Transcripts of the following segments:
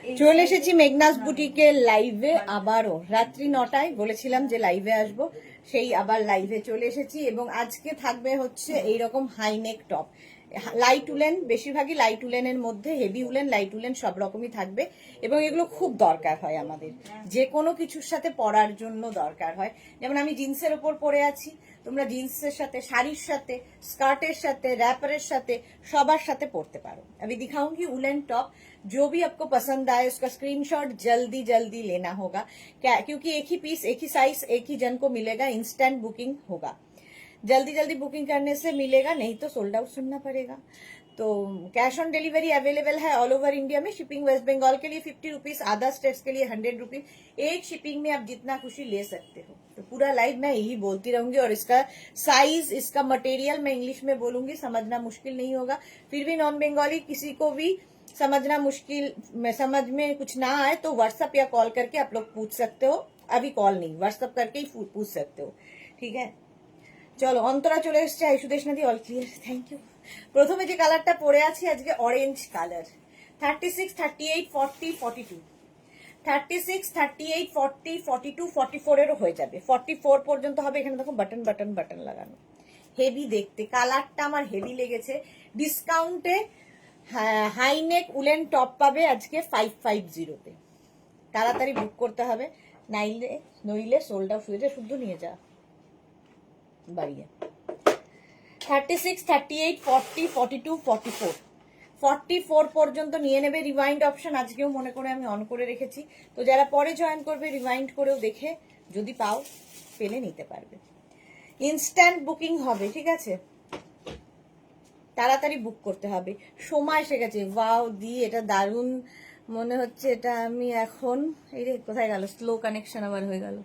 চলে এসেছি মেঘনাস বুটিকের লাইভে আবারও রাত্রি 9টায় বলেছিলাম যে লাইভে আসব, সেই আবার লাইভে চলে এসেছি। এবং আজকে থাকবে হচ্ছে এইরকম হাইনেক টপ, লাইট উলেন, বেশিরভাগই লাইট উলেনের মধ্যে হেভি উলেন, লাইট উলেন সব রকমই থাকবে। এবং এগুলো খুব দরকার হয় আমাদের, যে কোনো কিছুর সাথে পরার জন্য দরকার হয়। যেমন আমি জিন্সের ওপর পরে আছি, তোমরা জিন্সের সাথে, শাড়ির সাথে, স্কার্টের সাথে, रैपरेर साथे सबार साथे पढ़ते पारो। अभी दिखाऊंगी उलन टॉप, जो भी आपको पसंद आए उसका स्क्रीनशॉट जल्दी जल्दी लेना होगा, क्या क्योंकि एक ही पीस, एक ही साइज, एक ही जन को मिलेगा। इंस्टेंट बुकिंग होगा, जल्दी जल्दी बुकिंग करने से मिलेगा, नहीं तो सोल्ड आउट सुनना पड़ेगा। तो कैश ऑन डिलीवरी अवेलेबल है ऑल ओवर इंडिया में। शिपिंग वेस्ट बंगाल के लिए 50 रुपीज, अदर स्टेट्स के लिए 100 रुपीज। एक शिपिंग में आप जितना खुशी ले सकते हो। तो पूरा लाइव मैं यही बोलती रहूंगी, और इसका साइज, इसका मटेरियल मैं इंग्लिश में बोलूंगी, समझना मुश्किल नहीं होगा। फिर भी नॉन बंगाली किसी को भी समझना मुश्किल, समझ में कुछ ना आए तो व्हाट्सएप या कॉल करके आप लोग पूछ सकते हो। अभी कॉल नहीं, व्हाट्सएप करके ही पूछ सकते हो, ठीक है। চলো, অন্তরা চলে এসছে, আইসুদেশ নদী অল ক্লিয়ার, থ্যাংক ইউ। প্রথমে যে কালারটা পরে আছি আজকে অরেঞ্জ কালার, 36, 38, 40, 42, 36, 38, 40, 42, 44 এরও হয়ে যাবে, 44 পর্যন্ত হবে। এখানে দেখো বাটন বাটন বাটন লাগানো, হেভি দেখতে, কালারটা আমার হেভি লেগেছে। ডিসকাউন্টে হাইনেক উলেন টপ পাবে আজকে 550-তে। তাড়াতাড়ি বুক করতে হবে, নইলে সোল্ড আউট হয়ে যায়। শুদ্ধ নিয়ে যা বাড়িয়ে। 36, 38, 40, 42, 44, 44 পর্যন্ত নিয়ে নেবে। রিমাইন্ড অপশন আজকেও মনে করে আমি অন করে রেখেছি, তো যারা পরে জয়েন করবে রিমাইন্ড করেও দেখে যদি পাও, পেলে নিতে পারবে। ইনস্ট্যান্ট বুকিং হবে, ঠিক আছে, তাড়াতাড়ি বুক করতে হবে। সময় এসে গেছে। ওয়াও দি, এটা দারুণ মনে হচ্ছে। এটা আমি এখন, এই রে কোথায় গেল, স্লো কানেকশন আবার হয়ে গেল।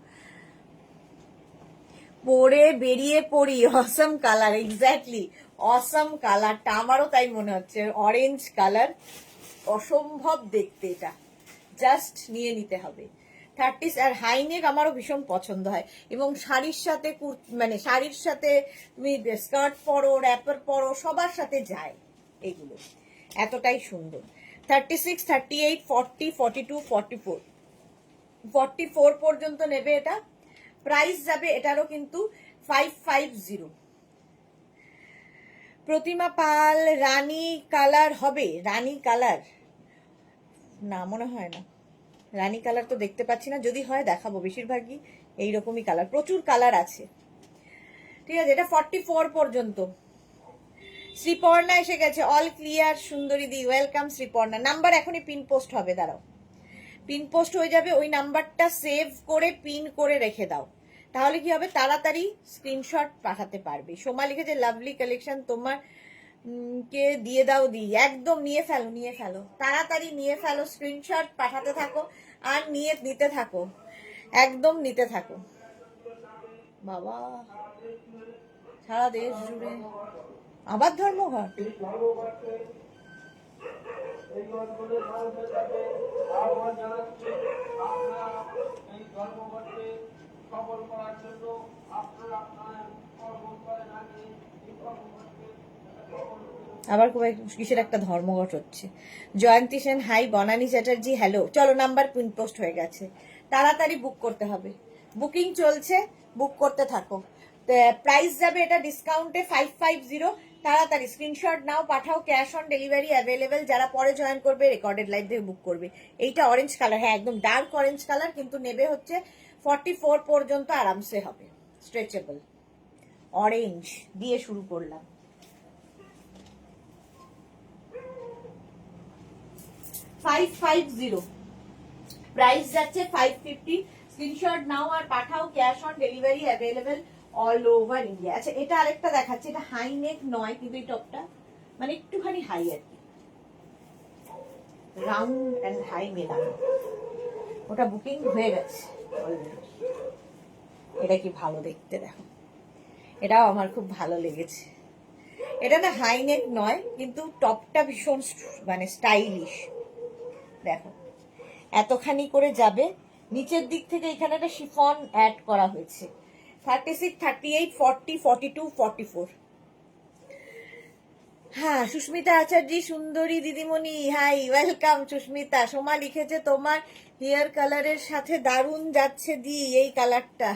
পরে বেরিয়ে পড়ি, অসম কালার, এক্স্যাক্টলি অসম কালারটা আমারও তাই মনে হচ্ছে। অরেঞ্জ কালার অসম্ভব দেখতে, এটা জাস্ট নিয়ে নিতে হবে। 30 আর হাইনেক আমারও ভীষণ পছন্দ হয়। এবং শাড়ির সাথে, মানে শাড়ির সাথে তুমি স্কার্ট পরো, র্যাপার পরো, সবার সাথে যায় এগুলো, এতটাই সুন্দর। 36, 38, 40, 42, 44, 44 পর্যন্ত নেবে এটা। প্রাইস যাবে এটারও কিন্তু 550। প্রতিমা পাল, রানী কালার হবে, রানী কালার না মনে হয় না, রানী কালার তো দেখতে পাচ্ছি না, যদি হয় দেখাবো। বেশিরভাগই এইরকমই কালার, প্রচুর কালার আছে, ঠিক আছে। এটা 44 পর্যন্ত। শ্রীপর্ণা এসে গেছে, অল ক্লিয়ার সুন্দরী দি, ওয়েলকাম শ্রীপর্ণা। নাম্বার এখনই পিন পোস্ট হবে, দাঁড়াও, পিন পোস্ট হয়ে যাবে। ওই নাম্বারটা সেভ করে পিন করে রেখে দাও, তাহলে কি হবে, তাড়াতাড়ি স্ক্রিনশট পাঠাতে পারবে। সোমা লিখেছে লাভলি কালেকশন, তোমার কে দিয়ে দাও দি, একদম নিয়ে ফেলো, নিয়ে ফেলো, তাড়াতাড়ি নিয়ে ফেলো, স্ক্রিনশট পাঠাতে থাকো আর নিতে থাকো, একদম নিতে থাকো। বাবা, সারা দেশ জুড়ে আবার ধর্মঘট। আবার কিসের একটা ধর্মঘট হচ্ছে। জয়ন্তী সেন হাই, বনানী চ্যাটার্জি হ্যালো। চলো, নাম্বার পিন পোস্ট হয়ে গেছে, তাড়াতাড়ি বুক করতে হবে। বুকিং চলছে, বুক করতে থাকো। প্রাইস যাবে এটা ডিসকাউন্টে 550। তাড়াতাড়ি স্ক্রিনশট নাও, পাঠাও। Cash on delivery available. যারা পরে জয়েন করবে রেকর্ডেড লাইভ থেকে বুক করবে। এইটা অরেঞ্জ কালার, হ্যাঁ একদম ডার্ক অরেঞ্জ কালার, কিন্তু নেবে হচ্ছে 44 পর্যন্ত, আরামসে হবে। স্ট্রেচেবল অরেঞ্জ দিয়ে শুরু করলাম। 550 প্রাইস যাচ্ছে 550। স্ক্রিনশট নাও আর পাঠাও। Cash on delivery available all over India. আচ্ছা, এটা আরেকটা দেখাচ্ছে, এটা হাই নেক নয়, কিন্তু এই টপটা মানে একটুখানি হাই আর কি, রাউন্ড এন্ড হাই মেলানো। ওটা বুকিং হয়ে গেছে অলরেডি। এটা কি ভালো দেখতে, দেখো, এটাও আমার খুব ভালো লেগেছে। এটা না হাই নেক নয়, কিন্তু টপটা ভীষণ মানে স্টাইলিশ, দেখো এতখানি করে যাবে। নিচের দিক থেকে এখানে একটা শিফন অ্যাড করা হয়েছে। 36, 38, 40, 42, 44। হ্যাঁ, সুস্মিতা আচার্য সুন্দরী দিদিমণি, হাই ওয়েলকাম সুস্মিতা। সোমা লিখেছে তোমার হেয়ার কালারের সাথে দারুণ যাচ্ছে দি এই কালারটা।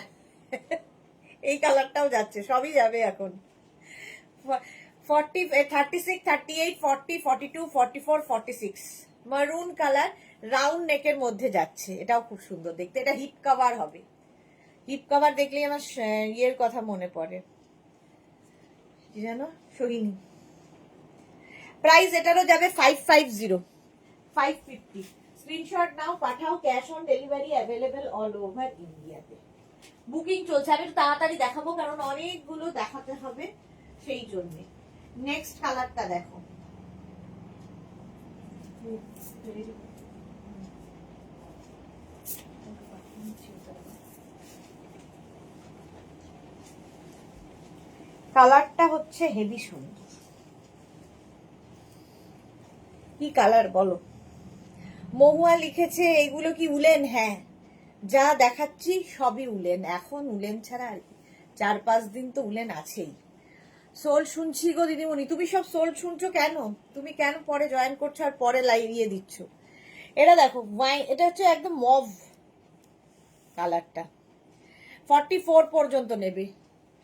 এই কালারটাও যাচ্ছে, সবই যাবে এখন। 40, 36, 38, 40, 42, 44, 46 মারুন কালার রাউন্ড নেকের মধ্যে যাচ্ছে, এটাও খুব সুন্দর দেখতে। এটা হিপ কভার হবে। হিপ কভার দেখলেই আমার ইয়ের কথা মনে পড়ে, কি জানো, সোহিনী। প্রাইস এটারও যাবে 550, 550। স্ক্রিনশট নাও, পাঠাও, cash on delivery available all over ইন্ডিয়াতে। বুকিং চলছে, আমি একটু তাড়াতাড়ি দেখাবো কারণ অনেকগুলো দেখাতে হবে, সেই জন্য। নেক্সট কালারটা দেখো, কালারটা হচ্ছে হেভি সুন্দর। কি কালার বলো? মহুয়া লিখেছে এগুলো কি উলেন? হ্যাঁ, যা দেখাচ্ছি সবই উলেন। এখন উলেন ছাড়া আর কি, 4-5 দিন তো উলেন আছেই। সোল শুনছি গো দিদিমণি। তুমি সব সোল শুনছো কেন? তুমি কেন পরে জয়েন করছো আর পরে লাইভিয়ে দিচ্ছ? এটা দেখো, এটা হচ্ছে একদম মভ কালারটা। 44 পর্যন্ত নেবে,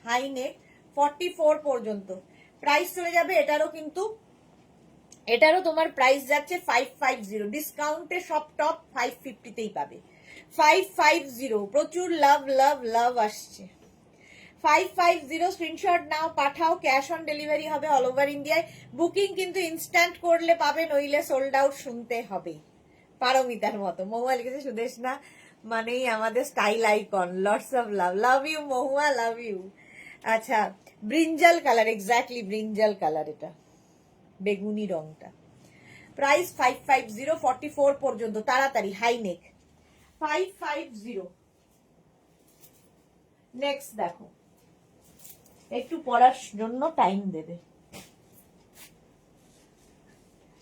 হাই নেক, 44 পর্যন্ত। প্রাইস চলে যাবে এটারও, কিন্তু এটারও তোমার প্রাইস যাচ্ছে 550। ডিসকাউন্টে সব টপ 550তেই পাবে। 550, প্রচুর লাভ লাভ লাভ আসছে। 550 স্ক্রিনশট নাও, পাঠাও, ক্যাশ অন ডেলিভারি হবে অল ওভার ইন্ডিয়ায়। বুকিং কিন্তু ইনস্ট্যান্ট করলে পাবে, নইলে সোল্ড আউট শুনতে হবে। পারমিতার মতো মহুয়া লিখেছে সুদেশনা মানেই আমাদের style icon, lots of love. Love you Mahua, love you. আচ্ছা, brinjal colour, exactly brinjal colour, এটা বেগুনি রংটা। প্রাইস 550, 44 পর্যন্ত, তাড়াতাড়ি, হাই নেক, 550। নেক্সট দেখো, একটু পড়ার জন্য টাইম দেবে।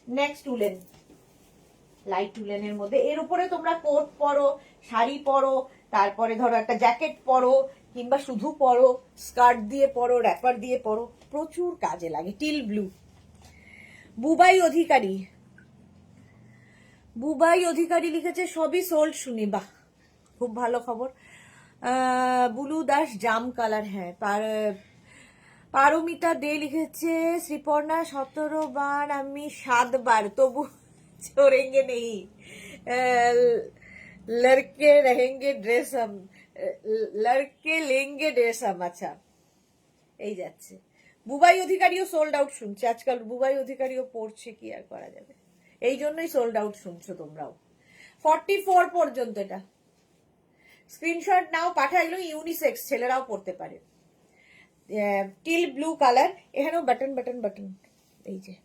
নেক্সট উলেন, লাইট উলেনের মধ্যে। এর উপরে তোমরা কোট পরো, শাড়ি পরো, তারপরে ধরো একটা জ্যাকেট পরো, কিংবা শুধু পরো, স্কার্ট দিয়ে পরো, র্যাপার দিয়ে পরো, প্রচুর কাজে লাগে। টিল ব্লু, বুবাই অধিকারী, বুবাই অধিকারী লিখেছে সবই সোল্ড শুনি, বাহ খুব ভালো খবর। বুলু দাস জাম কালার, হ্যাঁ। পারমিতা দে লিখেছে শ্রীপর্ণা 17 বার, আমি 7 বার, তবু छोड़ेंगे नहीं, लड़के रहेंगे ड्रेस हम, लड़के लेंगे ड्रेस हम। আচ্ছা, এই যাচ্ছে। বুবাই অধিকারীও সোল্ড আউট শুনছে আজকাল। বুবাই অধিকারীও পড়ছে, কি আর করা যাবে, এই জন্যই সোল্ড আউট শুনছো তোমরাও। 44 পর্যন্ত এটা। স্ক্রিনশট নাও, পাঠা, এগুলো ইউনিসেক্স, ছেলেরাও পড়তে পারে। টিল ব্লু কালার, এখানেও বাটন বাটন বাটন। এই যে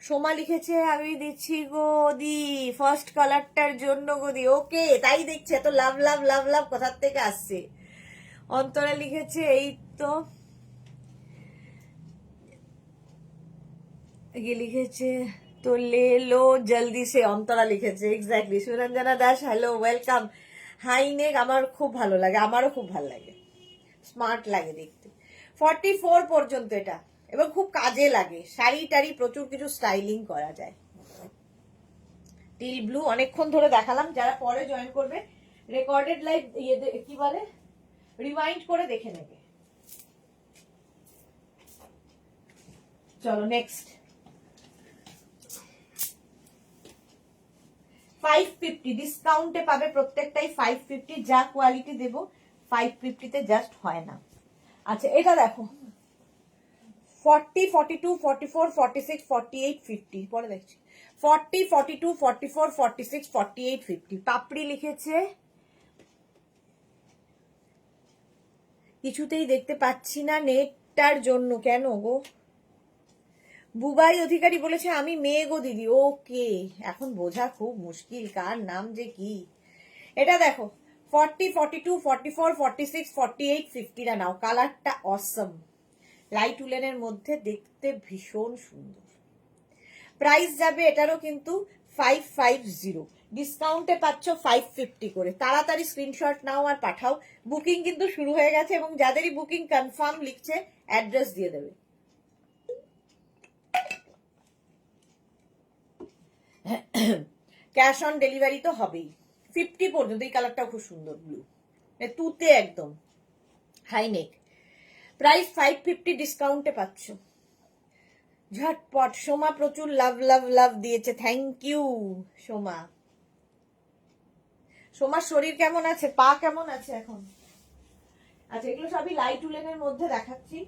সোমা লিখেছে আমি দিচ্ছি গোদি ফার্স্ট কালারটার জন্য গোদি। ওকে, তাই দেখছে, এত লাভ লাভ লাভ লাভ কোথার থেকে আসছে। অন্তরা লিখেছে এই তো, লিখেছে তো লে লো জলদি সে, অন্তরা লিখেছে, exactly. Suranjana Das, hello welcome. Hi নেক আমার খুব ভালো লাগে, আমারও খুব ভালো লাগে, স্মার্ট লাগে দেখতে। 44 পর্যন্ত এটা, এবং খুব কাজে লাগে। শাড়ি টাড়ি প্রচুর কিছু স্টাইলিং করা যায়। টিল ব্লু অনেকক্ষণ ধরে দেখালাম, যারা পরে জয়েন করবে রেকর্ডেড লাইভ কি বলে, রিমাইন্ড করে দেখে নেবে। চলো নেক্সট। 550 ডিসকাউন্টে পাবে প্রত্যেকটাই 550, যা কোয়ালিটি দেবো 550-তে জাস্ট হয় না। আচ্ছা, এটা দেখো 40, 42, 44, 46, 48, 50, পরে দেখছি। 40, 42, 44, 46, 48, 50। পাপড়ি লিখেছে কিছুতেই দেখতে পাচ্ছি না নেটটার জন্য, কেন গো? বুবাই অধিকারী বলেছে আমি মেয়ে গো দিদি। ওকে, এখন বোঝা খুব মুশকিল কার নাম যে কি। এটা দেখো 40, 42, 44, 46, 48, 50 টা নাও। কালারটা অসম, লাইট উলেনের মধ্যে দেখতে ভীষণ সুন্দর। প্রাইস যাবে এটারও কিন্তু 550, ডিসকাউন্টে পাচ্ছ 550 করে। তাড়াতাড়ি স্ক্রিনশট নাও আর পাঠাও। বুকিং কিন্তু শুরু হয়ে গেছে, এবং যাদেরই বুকিং কনফার্ম লিখছে অ্যাড্রেস দিয়ে দেবে। ক্যাশ অন ডেলিভারি তো হবেই 50 পর্যন্ত। এই কালারটাও খুব সুন্দর, ব্লু তুতে একদম হাইনেক। প্রাইস 550, ডিসকাউন্টে পাচ্ছ। ঝটপট। সোমা প্রচুর লাভ লাভ লাভ দিয়েছে, থ্যাংক ইউ সোমা। সোমার শরীর কেমন আছে, পা কেমন আছে এখন? আচ্ছা, এগুলো সবই লাইট উলেনের মধ্যে দেখাচ্ছি।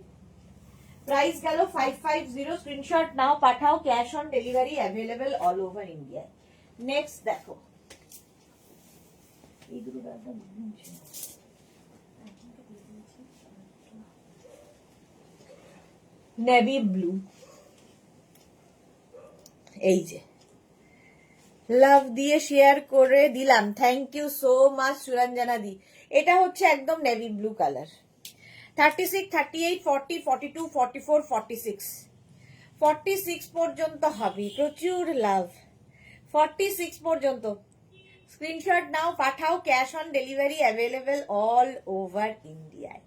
প্রাইস গেল 550, স্ক্রিনশট নাও, পাঠাও, cash on delivery available all over India. Next দেখো, এই দুটো নেভি ব্লু, এই যে লাভ দিয়ে শেয়ার করে দিলাম, thank you so much Suranjana di. এটা হচ্ছে একদম নেভি ব্লু কালার। 36, 38, 40, 42, 44, 46, 46 পর্যন্ত হবে। প্রচুর লাভ 46 পর্যন্ত। স্ক্রিনশট নাও, পাঠাও, cash on delivery available all over ইন্ডিয়ায়।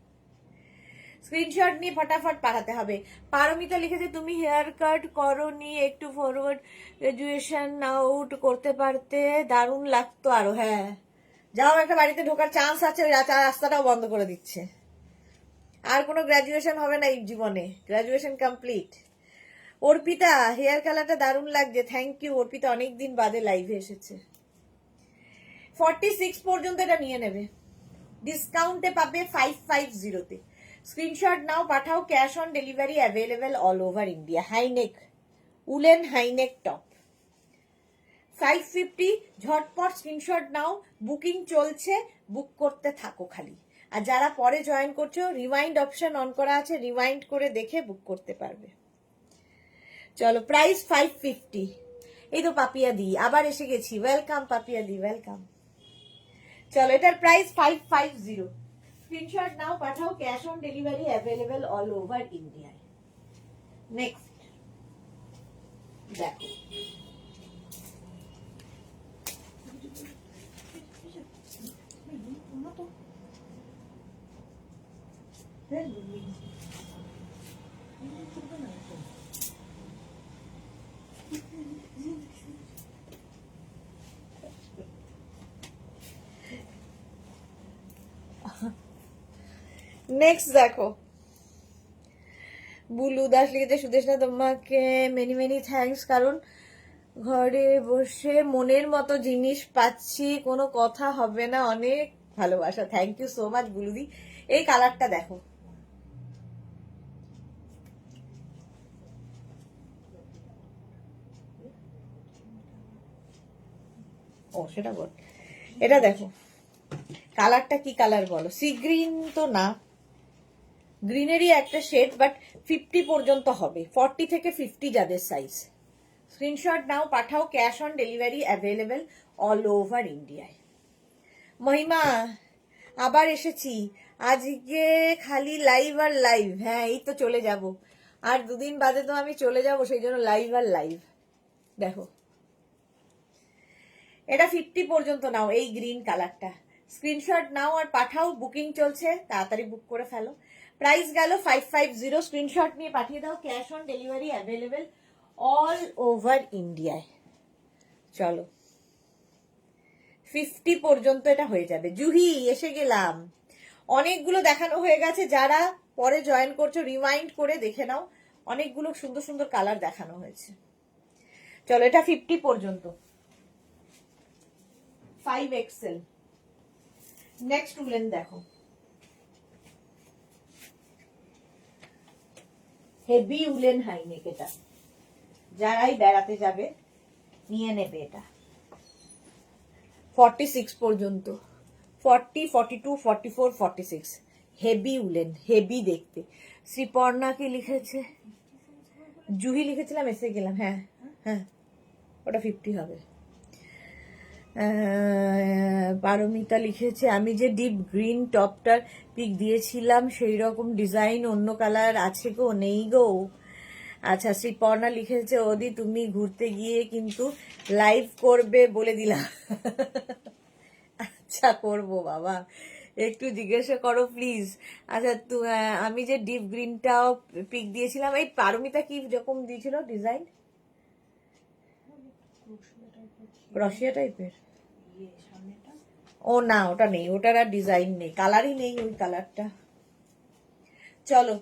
স্ক্রিনশট নিয়ে ফটাফট পাঠাতে হবে। পারমিতা লিখেছে তুমি হেয়ার কাট করোনি, একটু ফরওয়ার্ড গ্রাজুয়েশন আউট করতে পারতে, দারুণ লাগতো আরো। হ্যাঁ, যাও, একটা বাড়িতে ঢোকার চান্স আছে, রাস্তাটাও বন্ধ করে দিচ্ছে। আর কোনো গ্রাজুয়েশন হবে না এই জীবনে, গ্রাজুয়েশন কমপ্লিট। অর্পিতা হেয়ার কালারটা দারুণ লাগছে, থ্যাংক ইউ অর্পিতা, অনেকদিন বাদে লাইভে এসেছে। 46 পর্যন্ত এটা নিয়ে নেবে, ডিসকাউন্টে পাবে 550-তে। স্ক্রিনশট নাও, পাঠাও, cash on delivery available all over India. High neck woollen high neck top 550, ঝটপট স্ক্রিনশট নাও, বুকিং চলছে, বুক করতে থাকো খালি। আর যারা পরে জয়েন করছো, রিমাইন্ড অপশন অন করা আছে, রিমাইন্ড করে দেখে বুক করতে পারবে। চলো, প্রাইস 550। এই তো পাপিয়া দি আবার এসে গেছি, ওয়েলকাম পাপিয়া দি, ওয়েলকাম। চলো, এটার প্রাইস 550, স্ক্রিনশট নাও, পাঠাও, cash on delivery available all over ইন্ডিয়ায়। নেক্সট দেখো, নেক্সট দেখো, বুলু দাস লিখেছে সুদেশনা তোমাকে মেনি মেনি থ্যাঙ্কস, কারণ ঘরে বসে মনের মতো জিনিস পাচ্ছি, কোনো কথা হবে না, অনেক ভালোবাসা। থ্যাংক ইউ সো মাচ বুলুদি। এই কালারটা দেখো, ও সেটা বল, এটা দেখো কালারটা কি কালার বলো, সি গ্রিন তো না, গ্রিনেরই একটা শেড, বাট 50 পর্যন্ত হবে, 40 থেকে 50 যাদের সাইজ। স্ক্রিনশট নাও, পাঠাও, cash on delivery available all over ইন্ডিয়ায়। মহিমা আবার এসেছি, আজকে খালি লাইভ আর লাইভ। হ্যাঁ, এই তো চলে যাব, আর দুদিন বাদে তো আমি চলে যাব, সেই জন্য লাইভ আর লাইভ। দেখো, এটা 50 পর্যন্ত নাও, এই গ্রিন কালারটা। স্ক্রিনশট নাও আর পাঠাও, বুকিং চলছে, তাড়াতাড়ি বুক করে ফেলো। প্রাইস গেল 550, স্ক্রিনশট নিয়ে পাঠিয়ে দাও, cash on delivery available all over ইন্ডিয়ায়। চলো, 50 পর্যন্ত এটা হয়ে যাবে। জুহি এসে গেলাম, অনেকগুলো দেখানো হয়ে গেছে, যারা পরে জয়েন করছো রিমাইন্ড করে দেখে নাও, অনেকগুলো সুন্দর সুন্দর কালার দেখানো হয়েছে। চলো, এটা 50 পর্যন্ত, 5XL। নেক্সট উলেন দেখো, হেভি উলেন হাইনেক, এটা যারাই বেড়াতে যাবে নিয়ে নেবে। এটা 46 পর্যন্ত, 40, 42, 44, 46, হেভি উলেন, হেভি দেখতে। শ্রীপর্ণা কি লিখেছে, জুহি লিখেছিলাম, এসে গেলাম। হ্যাঁ হ্যাঁ, ওটা 50 হবে। পারমিতা লিখেছে আমি যে ডিপ গ্রিন টপটার পিক দিয়েছিলাম সেই রকম ডিজাইন অন্য কালার আছে গো, নেই গো। আচ্ছা, শ্রীপর্ণা লিখেছে ওদি তুমি ঘুরতে গিয়ে কিন্তু লাইভ করবে বলে দিলাম। আচ্ছা, করবো বাবা, একটু জিজ্ঞাসা করো প্লিজ। আচ্ছা, আমি যে ডিপ গ্রিনটাও পিক দিয়েছিলাম, এই পারমিতা কি রকম দিয়েছিল ডিজাইন? ক্রশিয়া টাইপের। ও না, ওটা নেই, ওটার আর ডিজাইন নেই, কালারই নেই ওই কালারটা। চলো,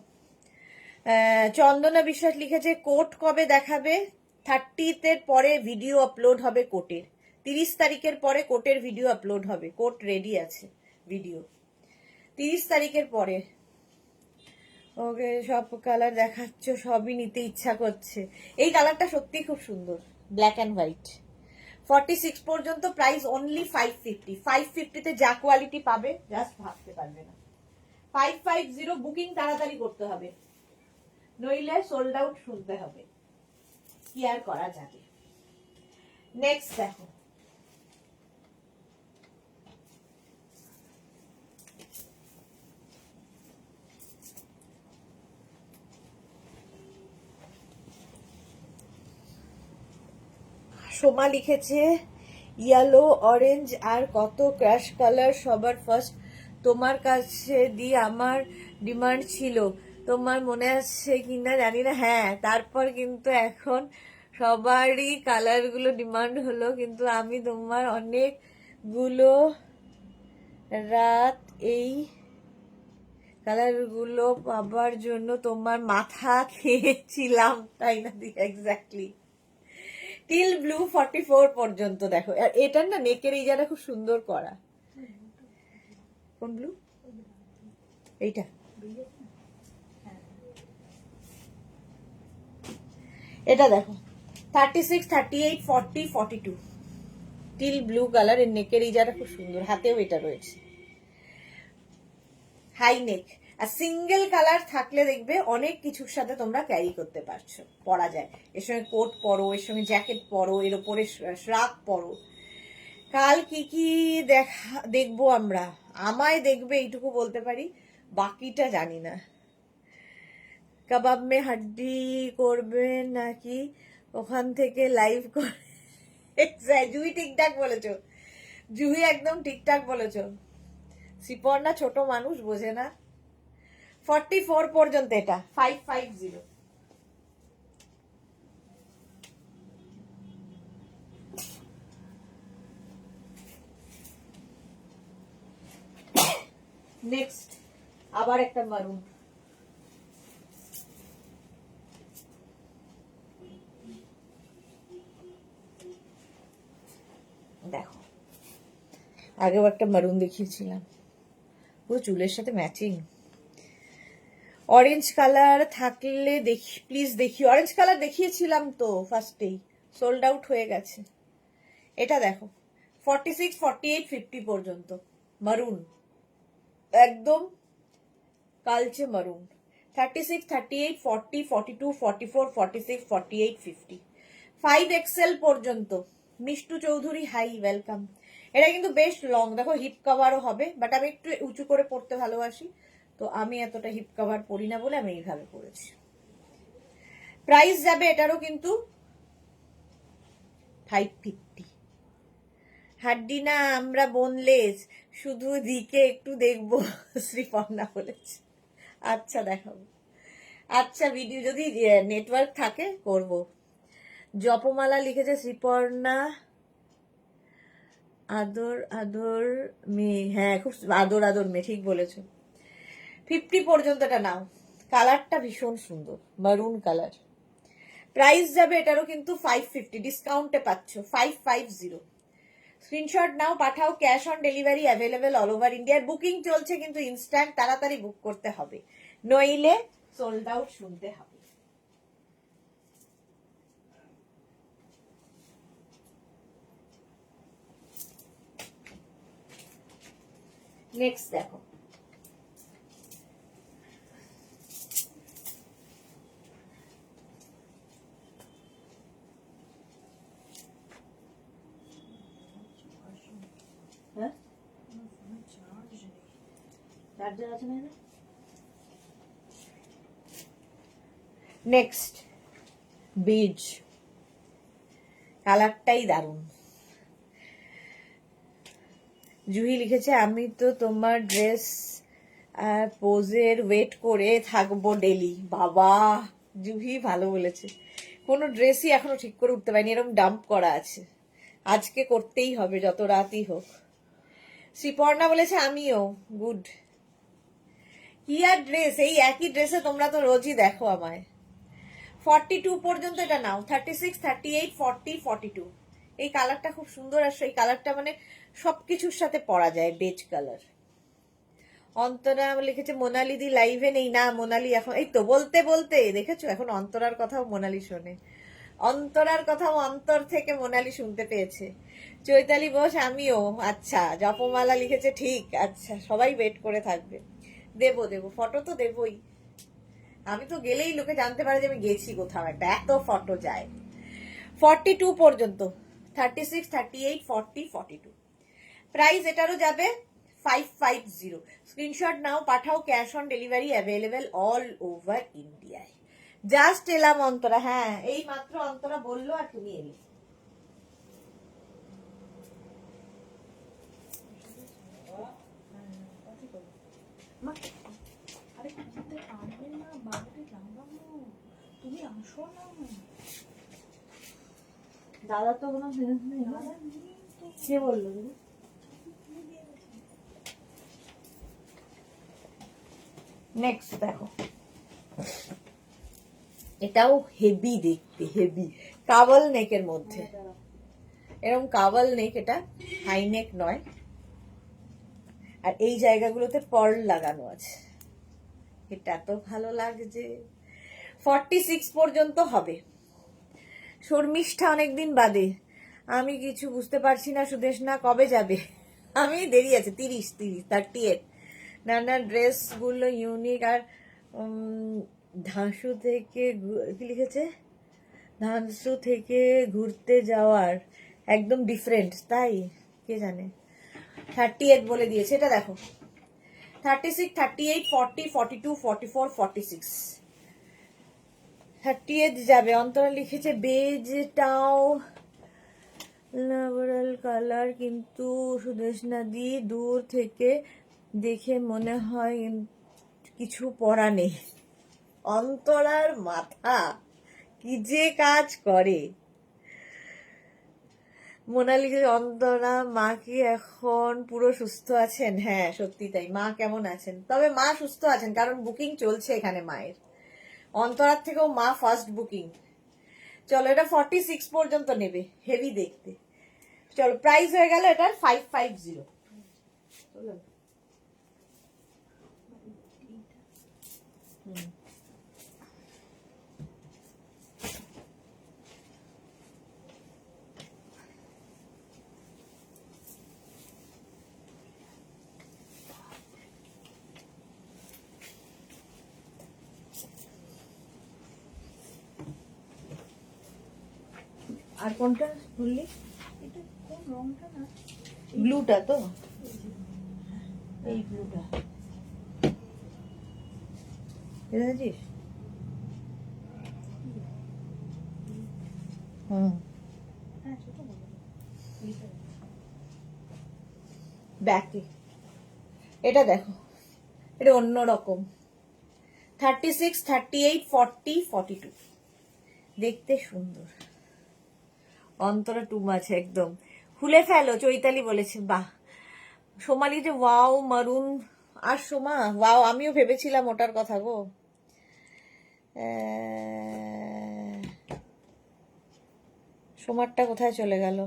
চন্দনা বিশ্বাস লিখেছে কোট কবে দেখাবে? 30th পরে ভিডিও আপলোড হবে কোটের। 30 তারিখের পরে কোটের ভিডিও আপলোড হবে। কোট রেডি আছে ভিডিও 30 তারিখের পরে। ওকে, সব কালার দেখাচ্ছ, সবই নিতে ইচ্ছা করছে। এই কালারটা সত্যি খুব সুন্দর, ব্ল্যাক অ্যান্ড হোয়াইট। 46 পর্যন্ত প্রাইস অনলি 550। 550-তে যা কোয়ালিটি পাবে জাস্ট ভাবতে পারবে না। 550 বুকিং তাড়াতাড়ি করতে হবে, নইলে সোল্ড আউট শুনতে হবে। কি আর করা যাবে। নেক্সট দেখো, সোমা লিখেছে ইয়েলো, অরেঞ্জ আর কত ক্র্যাশ কালার সবার ফার্স্ট তোমার কাছে দিয়ে আমার ডিমান্ড ছিল, তোমার মনে আছে কিনা জানি না। হ্যাঁ, তারপর কিন্তু এখন সবারই কালারগুলো ডিমান্ড হলো, কিন্তু আমি তোমার অনেকগুলো রাত এই কালারগুলো পাবার জন্য তোমার মাথা খেয়েছিলাম, তাই না? এক্স্যাক্টলি। টিল ব্লু 44 পর্যন্ত দেখো। আর এটার না নেকের এই জায়গাটা খুব সুন্দর করা। কোন ব্লু? এইটা এটা দেখো, 36, 38, 40, 42 টিল ব্লু কালার। এর নেকের এই জায়গাটা খুব সুন্দর, হাতেও এটা রয়েছে, হাই নেক। আর সিঙ্গেল কালার থাকলে দেখবে অনেক কিছুর সাথে তোমরা ক্যারি করতে পারছো, পরা যায়। এর সঙ্গে কোট পরো, এর সঙ্গে জ্যাকেট পরো, এর ওপরে শ্রাগ পরো। কাল কি কি দেখবো আমরা? আমায় দেখবে এইটুকু বলতে পারি, বাকিটা জানি না। কাবাব মে হাড্ডি করবে নাকি ওখান থেকে লাইভ করে? জুহি ঠিকঠাক বলেছো, জুহি একদম ঠিকঠাক বলেছো। শ্রীপর্ণা ছোট মানুষ, বোঝে না। 44 পর্যন্ত এটা 550। নেক্সট আবার একটা মারুন। দেখো, আগেও একটা মারুন দেখিয়েছিলাম, পুরো চুলের সাথে ম্যাচিং। অরেঞ্জ কালার থাকলে দেখি প্লিজ, দেখি। অরেঞ্জ কালার দেখিয়েছিলাম তো ফার্স্টেই, সোল্ড আউট হয়ে গেছে। এটা দেখো, 46, 48, 50 পর্যন্ত মারুন, একদম কালচে মারুন। 36, 38, 40, 42, 44, 46, 48, 50, 5XL পর্যন্ত। Mishtu Chowdhury, hi, welcome. এটা কিন্তু বেশ লং, দেখো হিপ কভারও হবে, বাট আমি একটু উঁচু করে পড়তে ভালোবাসি, তো আমি এতটা হিপ কভার পরি না বলে আমি এইভাবে পড়েছি। প্রাইস যাবে এটারও কিন্তু 550। হাড্ডি না, আমরা বোনলেস, শুধু দিকে একটু দেখবো, শ্রীপর্ণা বলেছে। আচ্ছা, দেখাবো। আচ্ছা, ভিডিও যদি নেটওয়ার্ক থাকে করব। জপমালা লিখেছে শ্রীপর্ণা আদর আদর মেয়ে। হ্যাঁ, খুব আদর আদর মেয়ে, ঠিক বলেছো। 50 পর্যন্ত এটা নাও, কালারটা ভীষণ সুন্দর, মারুন কালার। প্রাইস যাবে এটারও কিন্তু 550, ডিসকাউন্টে পাচ্ছ 550। স্ক্রিনশট নাও, পাঠাও। Cash on delivery available all over ইন্ডিয়ার। বুকিং চলছে কিন্তু ইনস্ট্যান্ট, তাড়াতাড়ি বুক করতে হবে, নইলে সোল্ড আউট শুনতে হবে। নেক্সট দেখো, হ্যাঁ চার্জার আছে না? নেক্সট বীজ, কালারটাই দারুণ। জুহি লিখেছে আমি তো তোমার ড্রেস পোজের ওয়েট করে থাকবো ডেলি। বাবা, জুহি ভালো বলেছে। কোনো ড্রেসই এখনো ঠিক করে উঠতে পারিনি, এরকম ডাম্প করা আছে। আজকে করতেই হবে যত রাতই হোক। শ্রীপর্ণা বলেছে আমিও। গুড। কি আর ড্রেস, এই একই ড্রেসে তোমরা তো রোজই দেখো আমায়। 42 পর্যন্ত এটা নাও, 36, 38, 40, 42। এই কালারটা খুব সুন্দর আসছে, এই কালারটা মানে সবকিছুর সাথে পরা যায়, বেজ কালার। অন্তরা লিখেছে মোনালিদি লাইভে নেই। না, মোনালি এখন এই তো বলতে বলতে দেখেছো, এখন অন্তরার কথাও মোনালি শোনে, অন্তরার কথাও অন্তর থেকে মোনালি শুনতে পেয়েছে। চৈতালি বোস আমিও। আচ্ছা, জপমালা লিখেছে ঠিক। আচ্ছা, সবাই ওয়েট করে থাকবে। দেবো দেবো, ফটো তো দেবই। আমি তো গেলেই লোকে জানতে পারে যে আমি গেছি কোথাও একটা, এত ফটো যায়। 42 পর্যন্ত, 36, 38, 40, 42। প্রাইস এটারও যাবে 550। স্ক্রিনশট নাও, পাঠাও। Cash on delivery available all over ইন্ডিয়ায়। জাস্ট এলাম অন্তরা। হ্যাঁ, এই মাত্র অন্তরা বললো আর তুমি এলে। দাদা তো কোনো কে বললো? নেক্সট দেখো, এটাও হেভি দেখতে, হেভি কাবল নেকের মধ্যে, এরকম কাবল নেক, এটা হাই নেক নয়। আর এই জায়গাগুলোতে পার্ল লাগানো আছে, এটা তো ভালো লাগছে। 46 পর্যন্ত হবে। শর্মিষ্ঠা অনেকদিন বাদে, আমি কিছু বুঝতে পারছি না সুদেশ না, কবে যাবে? আমি দেরি আছে, 30, 38। নানা ড্রেস গুলো ইউনিক। আর ধাঁসু থেকে কি লিখেছে, ধানসু থেকে ঘুরতে যাওয়ার একদম ডিফারেন্ট, তাই কে জানে। 38 বলে দিয়েছে, এটা দেখো। 36, 38, 40, 42, 44, 46। 38 যাবে। অন্তরা লিখেছে বেজটাও লাভারাল কালার, কিন্তু সুদেশ নাদি দূর থেকে দেখে মনে হয় কিছু পরা নেই। অন্তরার মাথা কি যে কাজ করে। মোনালিকে অন্তরা, মা কি এখন পুরো সুস্থ আছেন? হ্যাঁ সত্যি তাই। মা কেমন আছেন? তবে মা সুস্থ আছেন, কারণ বুকিং চলছে এখানে মায়ের। অন্তরার থেকেও মা ফার্স্ট বুকিং। চলো, এটা 46 পর্যন্ত নেবে, হেভি দেখতে। চলো, প্রাইস হয়ে গেল এটার 550। আর কোনটা বললি? এটা কোন রংটা না? ব্লুটা তো, এই ব্লুটা দেখেছিস? হ্যাঁ, সেটা বলো। ব্যাকে এটা দেখো, এটা অন্যরকম। 36, 38, 40, 42 দেখতে সুন্দর। অন্তরা টু মাছ একদম। খুলে ফেলো, চৈতালি বলেছে। বাহ। সোমালি যে ওয়াও মারুন। আর সোমা ওয়াও, আমিও ভেবেছিলাম ওটার কথা গো। সোমারটা কোথায় চলে গেল?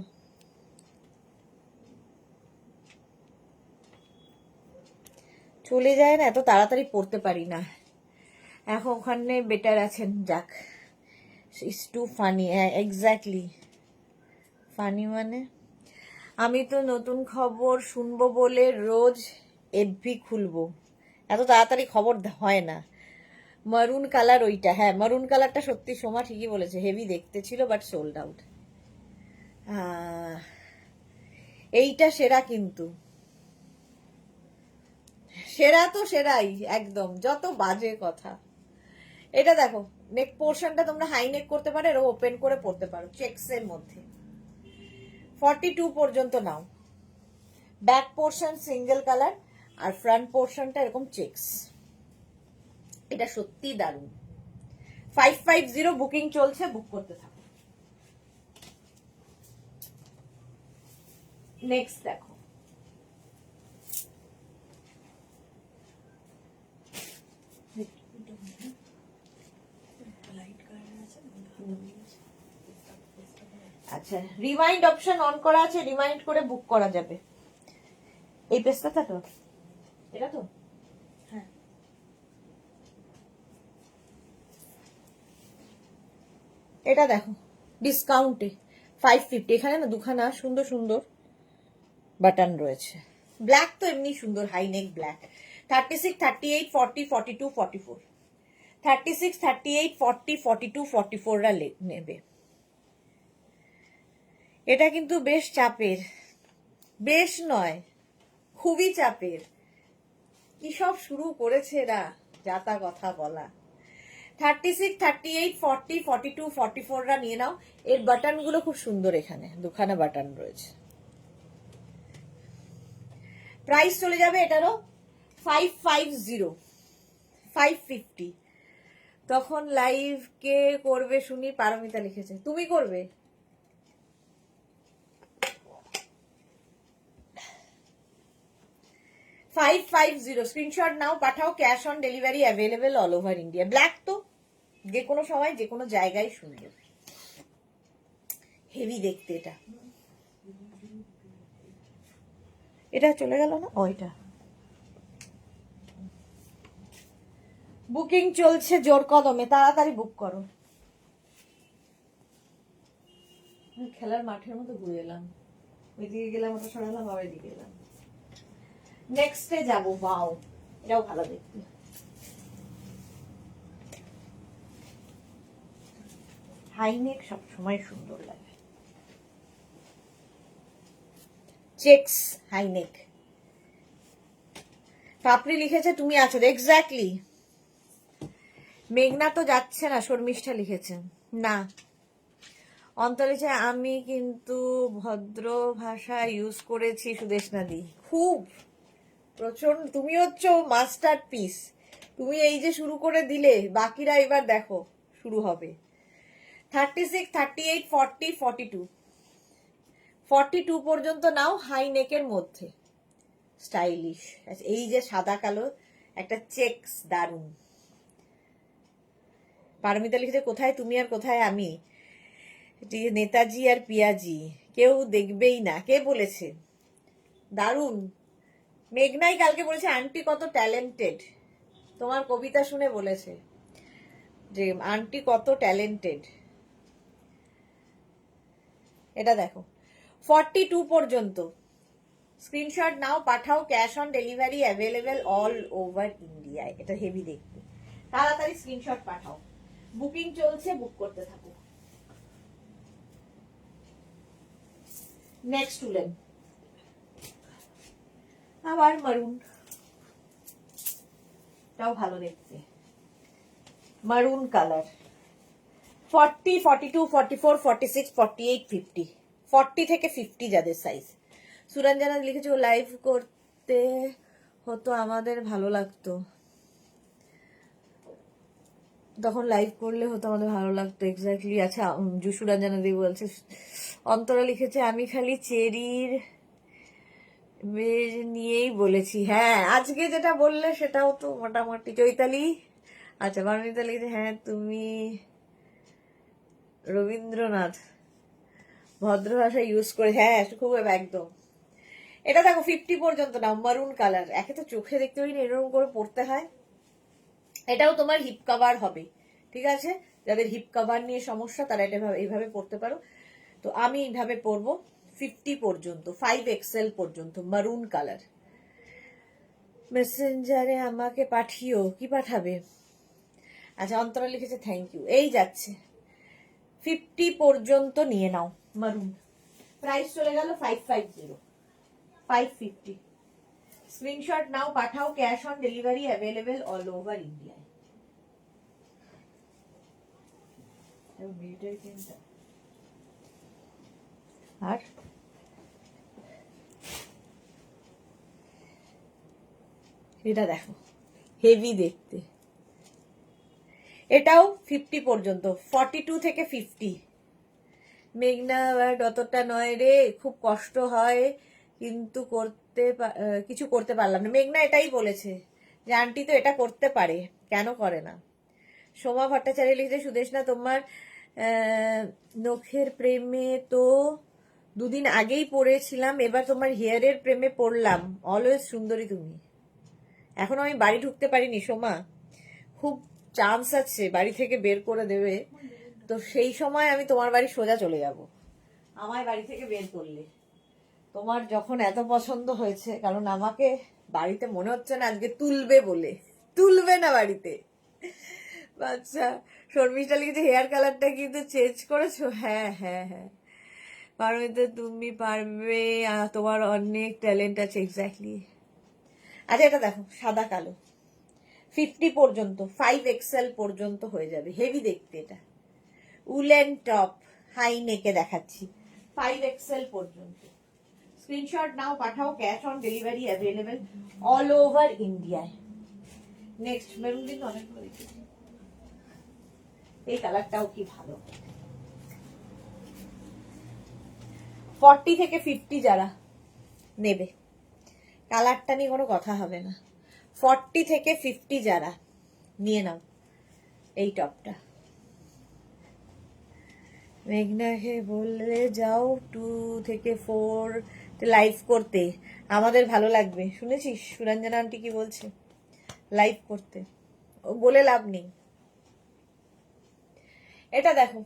চলে যায় না, এত তাড়াতাড়ি পড়তে পারি না। এখন ওখানে বেটার আছেন, যাক। It's too funny. Exactly funny মানে, আমি তো নতুন খবর শুনবো বলে রোজ এফবি খুলবো, এত তাড়াতাড়ি খবর হয় না। মারুন কালার ওইটা, হ্যাঁ মারুন কালারটা সত্যি সোমা ঠিকই বলেছে, হেভি দেখতে ছিল, বাট সোল্ড আউট। এইটা সেরা, কিন্তু সেরা তো সেরাই একদম, যত বাজে কথা। এটা দেখো, নেক পোর্শনটা তোমরা হাই নেক করতে পারো, এরকম ওপেন করে পড়তে পারো, চেকস এর মধ্যে। 42 পর্যন্ত নাও। ব্যাক পোর্শন সিঙ্গেল কালার, আর ফ্রন্ট পোর্শনটা এরকম চেকস। এটা সত্যি দারুণ। 550 বুকিং চলছে, বুক করতে থাকো। নেক্সট দেখো, আচ্ছা রিমাইন্ড অপশন অন করা আছে, রিমাইন্ড করে বুক করা যাবে। এই পেস্তাটা তো, এটা তো হ্যাঁ এটা দেখো ডিসকাউন্টে 550, এখানে না দুখানা সুন্দর সুন্দর বাটন রয়েছে। ব্ল্যাক তো এমনি সুন্দর, হাই নেক ব্ল্যাক। 36, 38, 40, 42, 44, 36, 38, 40, 42, 44 রা নেবে। এটা কিন্তু বেশ চাপের, বেশ নয় খুবই চাপের। কি সব শুরু করেছে এরা, যাতা কথা বলা। 36, 38, 40, 42, 44 রা নিয়ে নাও। এর বাটন গুলো খুব সুন্দর, এখানে দুখানা বাটন রয়েছে। প্রাইস চলে যাবে এটারও 550, 550। তখন লাইভ কে করবে শুনি? পারমিতা লিখেছে। তুমি করবে? $550 স্ক্রিনশট নাও, পাঠাও। Cash on delivery available all over India. Black তো যে কোনো সময় যে কোনো জায়গায় সুন্দর, হেভি দেখতে। এটা এটা চলে গেল না, ওইটা বুকিং চলছে জোর কদমে, তাড়াতাড়ি বুক করো। খেলার মাঠের মতো ঘুরে এলাম, ওইদিকে গেলাম, ওটা সরালাম, আবার এদিকে এলাম। নেক্সটে যাবো। ওয়াও, এটাও ভালো দেখতে। হাইনেক সব সময় সুন্দর লাগে। Checks high neck. পাপড়ি লিখেছে তুমি আছো, এক্স্যাক্টলি। মেঘনা তো যাচ্ছে না, শর্মিষ্ঠা লিখেছে। না, অন্তরিছে আমি কিন্তু ভদ্র ভাষা ইউজ করেছি সুদেশনাদি, খুব প্রচন্ড। তুমি হচ্ছে মাস্টার পিস। তুমি এই যে শুরু করে দিলে, বাকিরা এবার দেখো শুরু হবে। 36, 38, 40, 42, 42 পর্যন্ত নাও, হাই নেকের মধ্যে স্টাইলিশ। এই যে সাদা কালো একটা চেকস, দারুন। পারমিতা লিখেছে কোথায় তুমি আর কোথায় আমি, নেতাজি আর পিয়াজি কেউ দেখবেই না। কে বলেছে? দারুন। মেঘনাই কালকে বলেছে আন্টি কত ট্যালেন্টেড, তোমার কবিতা শুনে বলেছে যে আন্টি কত ট্যালেন্টেড। এটা দেখো 42 পর্যন্ত স্ক্রিনশট নাও, পাঠাও। Cash on delivery available all over ইন্ডিয়ায়। এটা হেভি দেখতে, তাড়াতাড়ি স্ক্রিনশট পাঠাও। বুকিং চলছে, বুক করতে থাকো। নেক্সট উলেন, আবার মারুন, এটাও ভালো দেখতে, মারুন কালার। 40, 42, 44, 46, 48, 50, 40 থেকে 50 যাদের সাইজ। সুরঞ্জনা লিখেছে ও লাইভ করতে হতো আমাদের ভালো লাগতো, তখন লাইভ করলে হতো আমাদের ভালো লাগতো। এক্স্যাক্টলি। আচ্ছা সুরঞ্জনা দি বলছে। অন্তরা লিখেছে আমি খালি চেরির নিয়েই বলেছি। হ্যাঁ আজকে যেটা বললে সেটাও তো মোটামুটি। চৈতালি, আচ্ছা বারমিতা লিখেছে হ্যাঁ তুমি রবীন্দ্রনাথ ভদ্র ভাষা ইউজ করে। হ্যাঁ খুব একদম। এটা দেখো 50 পর্যন্ত না, মারুন কালার। একে তো চোখে দেখতে পাই না, এরকম করে পড়তে হয়। এটাও তোমার হিপ কভার হবে, ঠিক আছে? যাদের হিপ কভার নিয়ে সমস্যা তারা এটা এইভাবে পড়তে পারো। তো আমি এইভাবে পরবো 50 পর্যন্ত, 5XL পর্যন্ত, মারুন কালার। মেসেঞ্জারে আমাকে পাঠিও। কি পাঠাবে? আচ্ছা অন্তরা লিখেছে থ্যাংক ইউ। এই যাচ্ছে 50 পর্যন্ত নিয়ে নাও, মারুন। প্রাইস চলে গেল 550, 550। স্ক্রিনশট নাও, পাঠাও। Cash on delivery available all over India. আর এটা দেখো হেভি দেখতে, এটাও 50 পর্যন্ত, 42 থেকে 50। মেঘনা অতটা নয় রে, খুব কষ্ট হয় কিন্তু কিছু করতে পারলাম না। মেঘনা এটাই বলেছে যে আন্টি তো এটা করতে পারে, কেন করে না। সোমা ভট্টাচার্য লিখেছে, সুদেশনা তোমার নখের প্রেমে তো দুদিন আগেই পড়েছিলাম, এবার তোমার হেয়ারের প্রেমে পড়লাম। অলওয়েজ সুন্দরী তুমি। এখনো আমি বাড়ি ঢুকতে পারিনি সোমা, খুব চান্স আছে বাড়ি থেকে বের করে দেবে, তো সেই সময় আমি তোমার বাড়ি সোজা চলে যাব। আমায় বাড়ি থেকে বের করলে, তোমার যখন এত পছন্দ হয়েছে, কারণ আমাকে বাড়িতে মনে হচ্ছে না আজকে তুলবে বলে, তুলবে না বাড়িতে। আচ্ছা, শর্মিষ্ঠা লিখেছে হেয়ার কালারটা কিন্তু চেঞ্জ করেছো। হ্যাঁ হ্যাঁ হ্যাঁ, পারমিতা তুমি পারবে, তোমার অনেক ট্যালেন্ট আছে। এক্স্যাক্টলি। আচ্ছা এটা দেখো, সাদা কালো 50 পর্যন্ত, 5XL পর্যন্ত হয়ে যাবে, হেভি দেখতে। এটা উলেন টপ, হাই নেকে দেখাচ্ছি, 5XL পর্যন্ত। স্ক্রিনশট নাও, পাঠাও, cash on delivery available all over ইন্ডিয়ায়। নেক্সট মেরুন কিন্তু অনেকগুলো দেখেছি, এই কালারটাও কি ভালো। 40 থেকে 50 যারা নেবে, কালারটা নিয়ে কোনো কথা হবে না। 40 থেকে 50 যারা নিয়ে নাও এই টপটা। মেঘনাকে বললে যাও 2 থেকে 4 লাইভ করতে, আমাদের ভালো লাগবে। শুনেছিস সুরঞ্জনা আন্টি কি বলছে, লাইভ করতে। ও বলে লাভ নেই। এটা দেখো,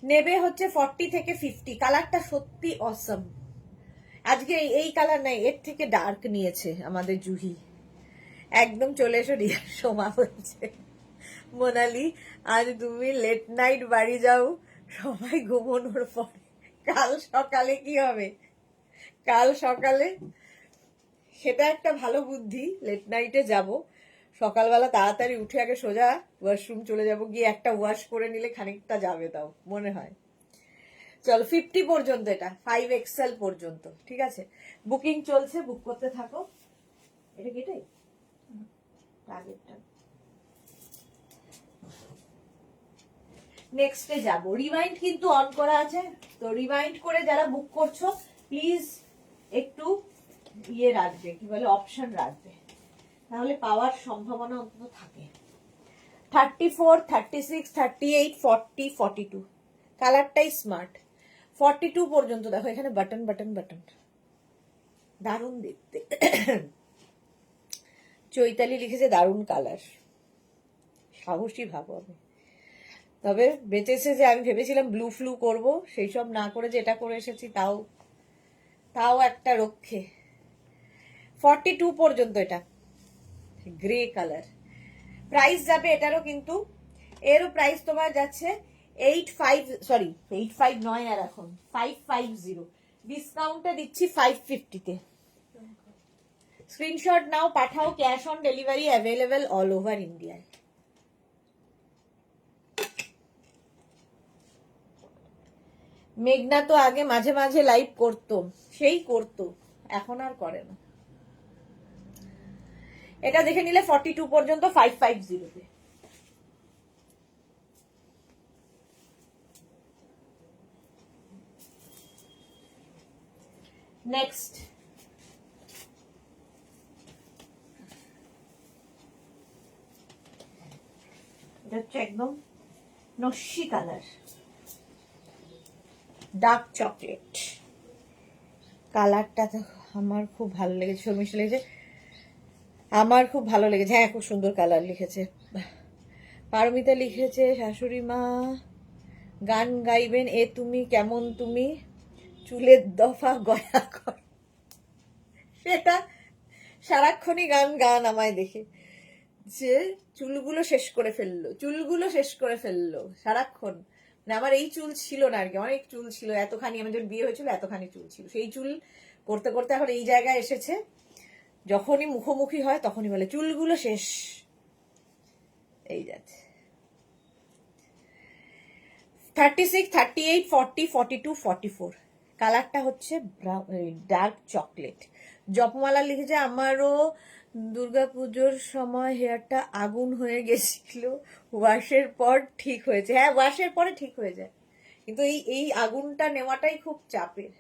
নেবে হচ্ছে 40 থেকে 50। কালারটা সত্যি অসম। আজকে এই কালার নাই, এর থেকে ডার্ক নিয়েছে আমাদের জুহি। একদম চলে এসো রিয়া। সোমা বলছে, মোনালি আজ তুমি লেট নাইট বাড়ি যাও, সবাই ঘুমানোর পরে। কাল সকালে কি হবে? কাল সকালে সেটা একটা ভালো বুদ্ধি, লেট নাইটে যাব, সকালবেলা তাড়াতাড়ি উঠে আগে সোজা ওয়াশরুম চলে যাব, গিয়ে একটা ওয়াশ করে নিলে খানিকটা যাবে, তাও মনে হয়। চলো 50 পর্যন্ত, এটা 5XL পর্যন্ত, ঠিক আছে। বুকিং চলছে, বুক করতে থাকো। এটা কি এটাই আগেরটা। নেক্সটে যাব। রিমাইন্ড কিন্তু অন করা আছে, তো রিমাইন্ড করে যারা বুক করছো প্লিজ একটু ইয়ে রাখবে, কি বলে, অপশন রাখবে, তাহলে পাওয়ার সম্ভাবনা অন্তত থাকে। 34, 36, 38, 40, 42 কালারটাই স্মার্ট। 42 পর্যন্ত দেখো, এখানে বাটন বাটন বাটন, দারুণ দেখতে। চৈতালি লিখেছে দারুণ কালার, সাহসী ভাবো। আমি তবে বেঁচেছে যে আমি ভেবেছিলাম ব্লু ফ্লু করব, সেই সব না করে যে এটা করে এসেছি, তাও তাও একটা রক্ষে। 42 পর্যন্ত, এটা গ্রে কালার। প্রাইস যাবে এটারও, কিন্তু এরও প্রাইস তোমার যাচ্ছে 85 নয় আর এখন 550, ডিসকাউন্টে দিচ্ছি 550-তে। স্ক্রিনশট নাও, পাঠাও, cash on delivery available all over ইন্ডিয়ায়। মেঘনা তো আগে মাঝে মাঝে লাইভ করতো, সেই করতো, এখন আর করে না। এটা দেখে নিলে 42 পর্যন্ত 550-তে। নেক্সট এটা হচ্ছে একদম নস্যি কালার, ডার্ক চকলেট। কালারটা তো আমার খুব ভালো লেগেছে, শর্মিষ্ঠা লেগেছে, আমার খুব ভালো লেগেছে। হ্যাঁ, খুব সুন্দর কালার লিখেছে। পারমিতা লিখেছে, শাশুড়ি মা গান গাইবেন, এ তুমি কেমন তুমি, চুলের দফা গয়া কর। সেটা সারাক্ষণই গান গান আমায় দেখে, যে চুলগুলো শেষ করে ফেললো, চুলগুলো শেষ করে ফেললো সারাক্ষণ। মানে আমার এই চুল ছিল না আর কি, অনেক চুল ছিল, এতখানি, আমার যখন বিয়ে হয়েছিল এতখানি চুল ছিল, সেই চুল করতে করতে এখন এই জায়গায় এসেছে, যখনই মুখোমুখি হয় তখনই বলে চুলগুলো শেষ। এই যাচ্ছে 36, 38, 40, 42, 44। কালারটা হচ্ছে ডার্ক চকলেট। জপমালা লিখেছে, আমারও দুর্গাপুজোর সময় হেয়ারটা আগুন হয়ে গেছিল, ওয়াশের পর ঠিক হয়েছে। হ্যাঁ, ওয়াশের পরে ঠিক হয়ে যায়, কিন্তু এই এই আগুনটা নেওয়াটাই খুব চাপের।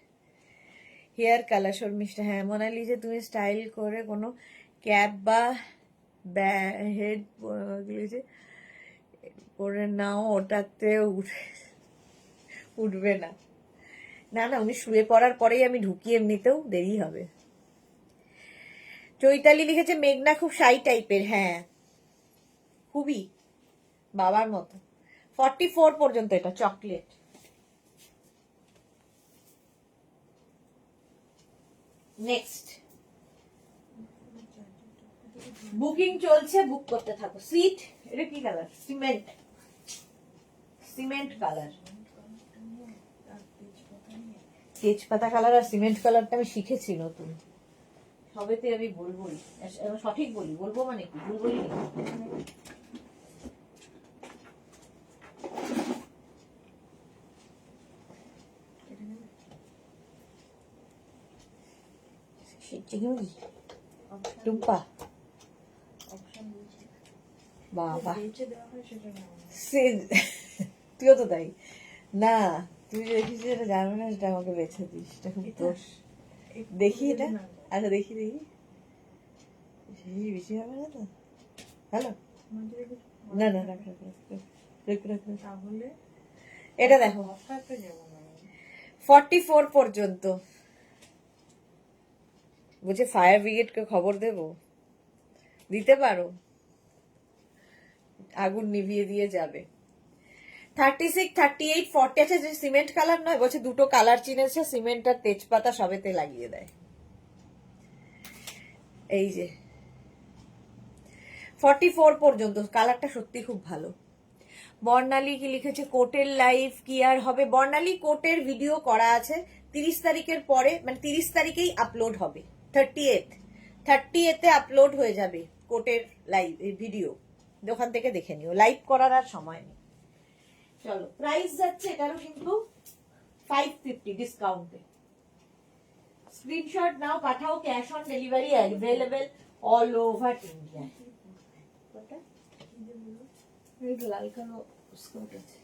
হেয়ার কালার শর্মিষ্ঠা, হ্যাঁ মোনালি যে তুমি স্টাইল করে কোনো ক্যাপ বা হেড যে করে নাও, ওটাতে উঠবে না। না না, উনি শুয়ে পড়ার পরেই আমি ঢুকি, এমনিতেও দেরি হবে। চৈতালি লিখেছে মেঘনা খুব শাই টাইপের, হ্যাঁ খুবই বাবার মতো। 44 পর্যন্ত এটা চকলেট। নেক্সট বুকিং চলছে, বুক করতে থাকো। সিট, এটা কি কালার? সিমেন্ট, সিমেন্ট কালার, তেজপাতা কালার আর সিমেন্ট কালারটা আমি শিখেছি নতুন, সবেতে আমি বলবোই, সঠিক বলি, বলবো মানে কি ভুল বলি না। টুম্পা বাবা, তুইও তো তাই না, তুই দেখিস এটা জানবে না, সেটা আমাকে বেছে দিস, এটা খুব দোষ। দেখি এটা, আচ্ছা দেখি দেখি, বেশি হবে না তো? হ্যালো, না না রাখ রাখ রাখ রাখ রাখ। তাহলে এটা দেখো 44 পর্যন্ত। বুঝে ফায়ার ব্রিগেডকে খবর দেব, দিতে পারো, আগুন নিভিয়ে দিয়ে যাবে। 36, 38, 40 আছে, যে সিমেন্ট কালার নয়, বলছে দুটো কালার চিনেছে, সিমেন্ট আর তেজপাতা সবেতে লাগিয়ে দেয়। এই যে 44 পর্যন্ত, কালারটা সত্যি খুব ভালো। বর্ণালী কি লিখেছে, কোটের লাইভ কি আর হবে? বর্ণালী কোটের ভিডিও করা আছে 30 তারিখের পরে, মানে 30 তারিখেই আপলোড হবে। 30 আপলোড হয়ে যাবে কোটের লাইভ ভিডিও, ওখান থেকে দেখে নিও, লাইভ করার আর সময় নেই। চলো, প্রাইস যাচ্ছে এটারও কিন্তু 550 ডিসকাউন্টে। স্ক্রিনশট নাও, পাঠাও, cash on delivery available all over India. লাল কালো স্কার্ট আছে,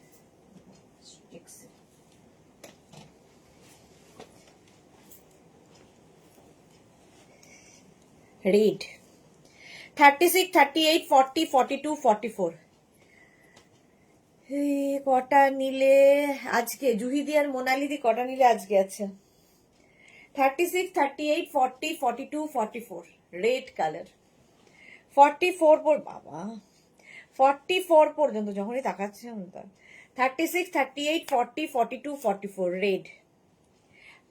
রেড 36, 38, 40, 42, 44। কটা নিলে আজকে? জুহিদি আর মোনালিদি কটা নিলে আজকে? আচ্ছা 36, 38, 40, 42, 44 রেড কালার। 44 বাবা 44 পর্যন্ত যখনই তাকাচ্ছে 36, 38, 40, 42, 44 রেড।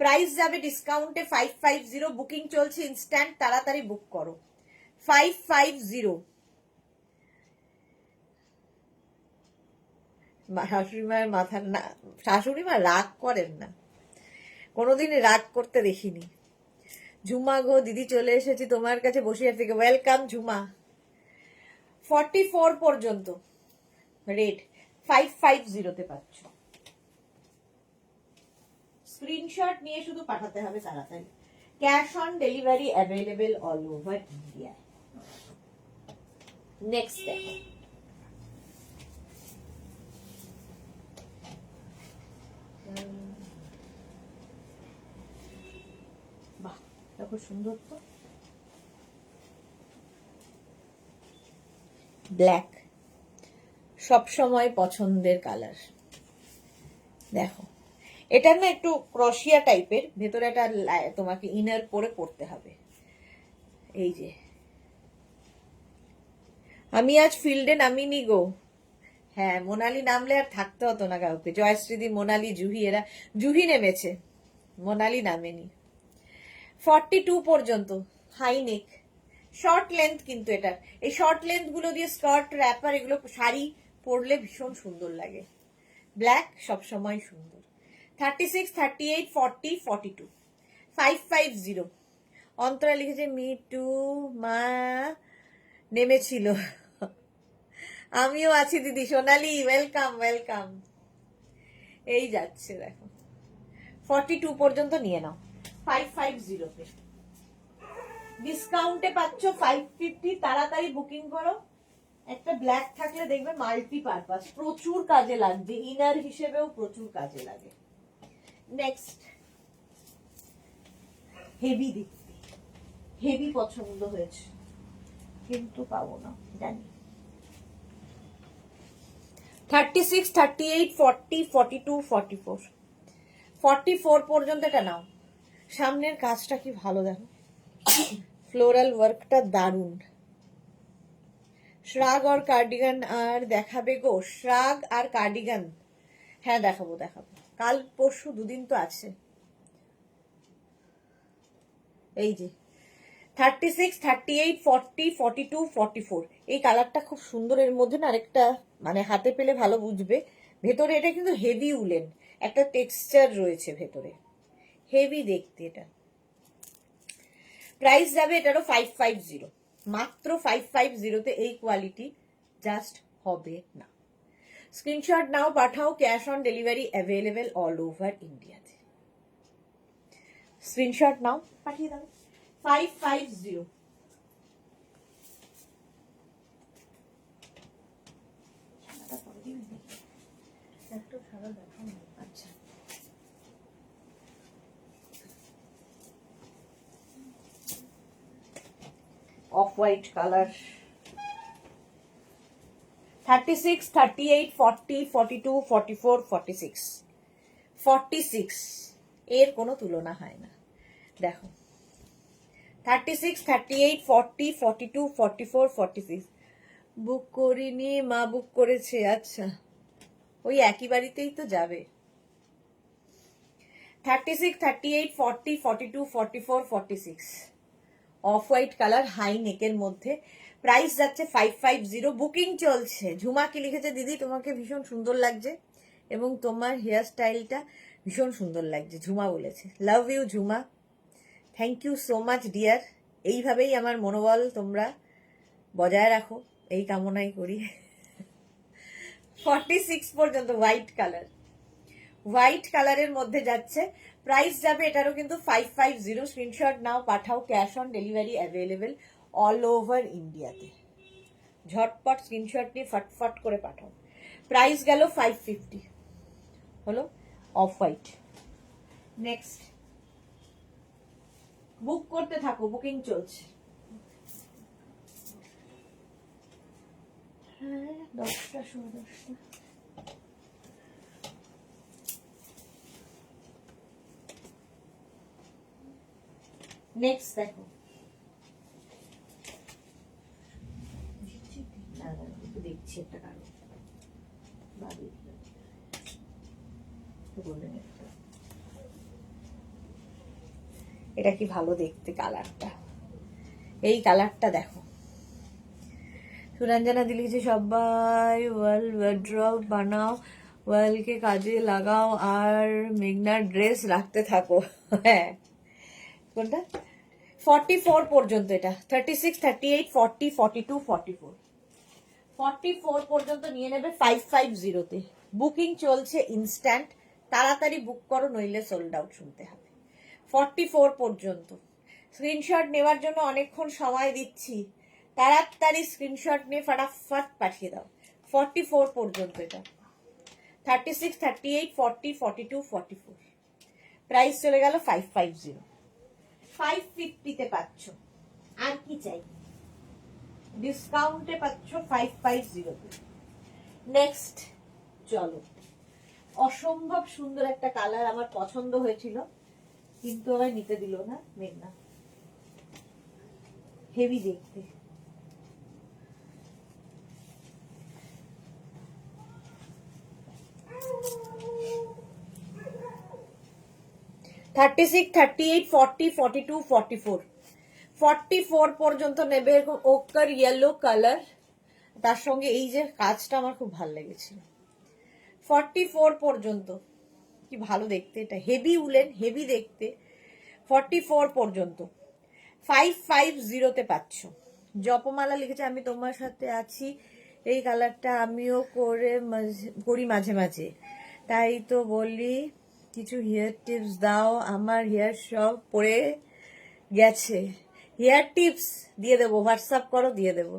প্রাইস যাবে ডিসকাউন্টে 550, বুকিং চলছে ইনস্ট্যান্ট, তাড়াতাড়ি বুক করো। 550। শাশুড়ি মায়ের মাথা না, শাশুড়ি মা রাগ করেন না, কোনোদিন রাগ করতে দেখিনি। ঝুমা গো দিদি চলে এসেছি তোমার কাছে বসিয়ার থেকে, ওয়েলকাম ঝুমা। 44 পর্যন্ত রেড 550 পাচ্ছ। স্ক্রিনশট নিয়ে শুধু পাঠাতে হবে তাড়াতাড়ি। Cash on delivery available all over India. Next দেখো, বাহ দেখো সুন্দর তো, ব্ল্যাক সবসময় পছন্দের কালার। দেখো এটা না একটু ক্রশিয়া টাইপের, ভেতরে একটা তোমাকে ইনার পরে পড়তে হবে। এই যে আমি আজ ফিল্ডে নামিনি গো, হ্যাঁ মোনালি নামলে আর থাকতে হতো না কাউকে। জয়শ্রীদি, মোনালি, জুহি, এরা, জুহি নেমেছে, মোনালি নামেনি। 42 পর্যন্ত হাই নেক, শর্ট লেন্থ, কিন্তু এটা এই শর্ট লেন্থ গুলো দিয়ে স্কার্ট, র্যাপার, এগুলো শাড়ি পরলে ভীষণ সুন্দর লাগে। ব্ল্যাক সবসময় সুন্দর। 36, 38, 40, 42 550। অন্তরা লিখেছে মি টু, মা নেমেছিল, আমিও আছি দিদি। সোনালি ওয়েলকাম ওয়েলকাম। এই যাচ্ছে দেখো 42 পর্যন্ত নিয়ে নাও 550 ডিসকাউন্টে পাচ্ছ 550। তাড়াতাড়ি বুকিং করো। একটা ব্ল্যাক থাকলে দেখবে মাল্টি পারপাস, প্রচুর কাজে লাগবে, ইনার হিসেবেও প্রচুর কাজে লাগে। নেক্সট হেভি দেখতে, হেভি পছন্দ হয়েছে, কিন্তু পাবো না জানি। 36, 38, 40, 42, 44, 44 পর্যন্ত এটা নাও। সামনের কাজটা কি ভালো দেখো, ফ্লোরাল ওয়ার্কটা দারুণ। শ্রাগ আর কার্ডিগান আর দেখাবে গো? শ্রাগ আর কার্ডিগান হ্যাঁ দেখাবো দেখাবো, কাল পরশু দুদিন তো আছে। এই যে 36, 38, 40, 42, 44, এই কালারটা খুব সুন্দর। এর মধ্যে না আরেকটা মানে হাতে পেলে ভালো বুঝবে, ভেতরে এটা কিন্তু হেভি উলেন, একটা টেক্সচার রয়েছে ভেতরে, হেভি দেখতে এটা। প্রাইস যাবে এটারও 550, মাত্র 550-তে এই কোয়ালিটি জাস্ট হবে না। স্ক্রিনশট নাও, পাঠাও, cash on delivery available all over ইন্ডিয়াতে। স্ক্রিনশট নাও, পাঠিয়ে দাও। 550। একটা সাদা দেখা না। আচ্ছা, অফ হোয়াইট কালার। 36, 38, 40, 42, 44, 46, 46 এর কোনো তুলনা হয় না। দেখো 36, 38, 40, 42, 44, 46 বুক করিনি, মা বুক করেছে। আচ্ছা, ওই একই বাড়িতেই তো যাবে। 36, 38, 40, 42, 44, 46 অফ হোয়াইট কালার, হাই নেকের মধ্যে। প্রাইস যাচ্ছে 550, বুকিং চলছে। ঝুমা কি লিখেছে? দিদি তোমাকে ভীষণ সুন্দর লাগছে এবং তোমার হেয়ার স্টাইলটা ভীষণ সুন্দর লাগছে, ঝুমা বলেছে। Love you Jhuma, thank you so much dear. এইভাবেই আমার মনোবল তোমরা বজায় রাখো, এই কামনাই করি। 46 পর্যন্ত হোয়াইট কালার, হোয়াইট কালারের মধ্যে যাচ্ছে। প্রাইস যাবে এটারও কিন্তু 550। স্ক্রিনশট নাও, পাঠাও, cash on delivery available all over ইন্ডিয়াতে। ঝটপট স্ক্রিনশট নিয়ে ফটফট করে পাঠাও। প্রাইস গেল 550, হলো অফ হোয়াইট। নেক্সট, বুক করতে থাকো, বুকিং চলছে। হ্যাঁ 10টা 10:30। নেক্সট দেখো, দেখছি একটা কারণ এটা কি ভালো দেখতে কালারটা, এই কালারটা দেখো। সুরঞ্জনা দি লিখেছে সবাই ওয়াল ওয়ার্ড্রব বানাও, ওয়ালকে কাজে লাগাও আর মেঘনার ড্রেস রাখতে থাকো। হ্যাঁ কোনটা? 44 পর্যন্ত এটা। 36, 38, 40, 42, 44, 44 পর্যন্ত নিয়ে নেবে 550-তে। বুকিং চলছে ইনস্ট্যান্ট, তাড়াতাড়ি বুক করো নইলে সোল্ড আউট শুনতে হবে। 44 পর্যন্ত স্ক্রিনশট নেওয়ার জন্য অনেকক্ষণ সময় দিচ্ছি, তাড়াতাড়ি স্ক্রিনশট নিয়ে ফাটাফাট পাঠিয়ে দাও। 44 পর্যন্ত এটা। 36, 38, 40, 42, 44, প্রাইস চলে গেল 550। 550-তে পাচ্ছ, আর কি চাই? ডিসকাউন্টে পাচ্ছ 550-তে। নেক্সট চলো, অসম্ভব সুন্দর একটা কালার আমার পছন্দ হয়েছিল কিন্তু আমায় নিতে দিল না মেঘনা, হেভি দেখতে। থার্টি সিক্স, 38, 40, 42, 44, 44 পর্যন্ত নেবে। এরকম ওকার ইয়েলো কালার, তার সঙ্গে এই যে কাজটা আমার খুব ভালো লেগেছিল। 44 পর্যন্ত, কি ভালো দেখতে, এটা হেভি উলেন, হেভি দেখতে। 44 পর্যন্ত 550-তে পাচ্ছ। জপমালা লিখেছে আমি তোমার সাথে আছি, এই কালারটা আমিও করি মাঝে মাঝে, তাই তো বলি কিছু হেয়ার টিপস দাও, আমার হেয়ার সব পড়ে গেছে। হেয়ার টিপস দিয়ে দেবো, হোয়াটসঅ্যাপ করো, দিয়ে দেবো।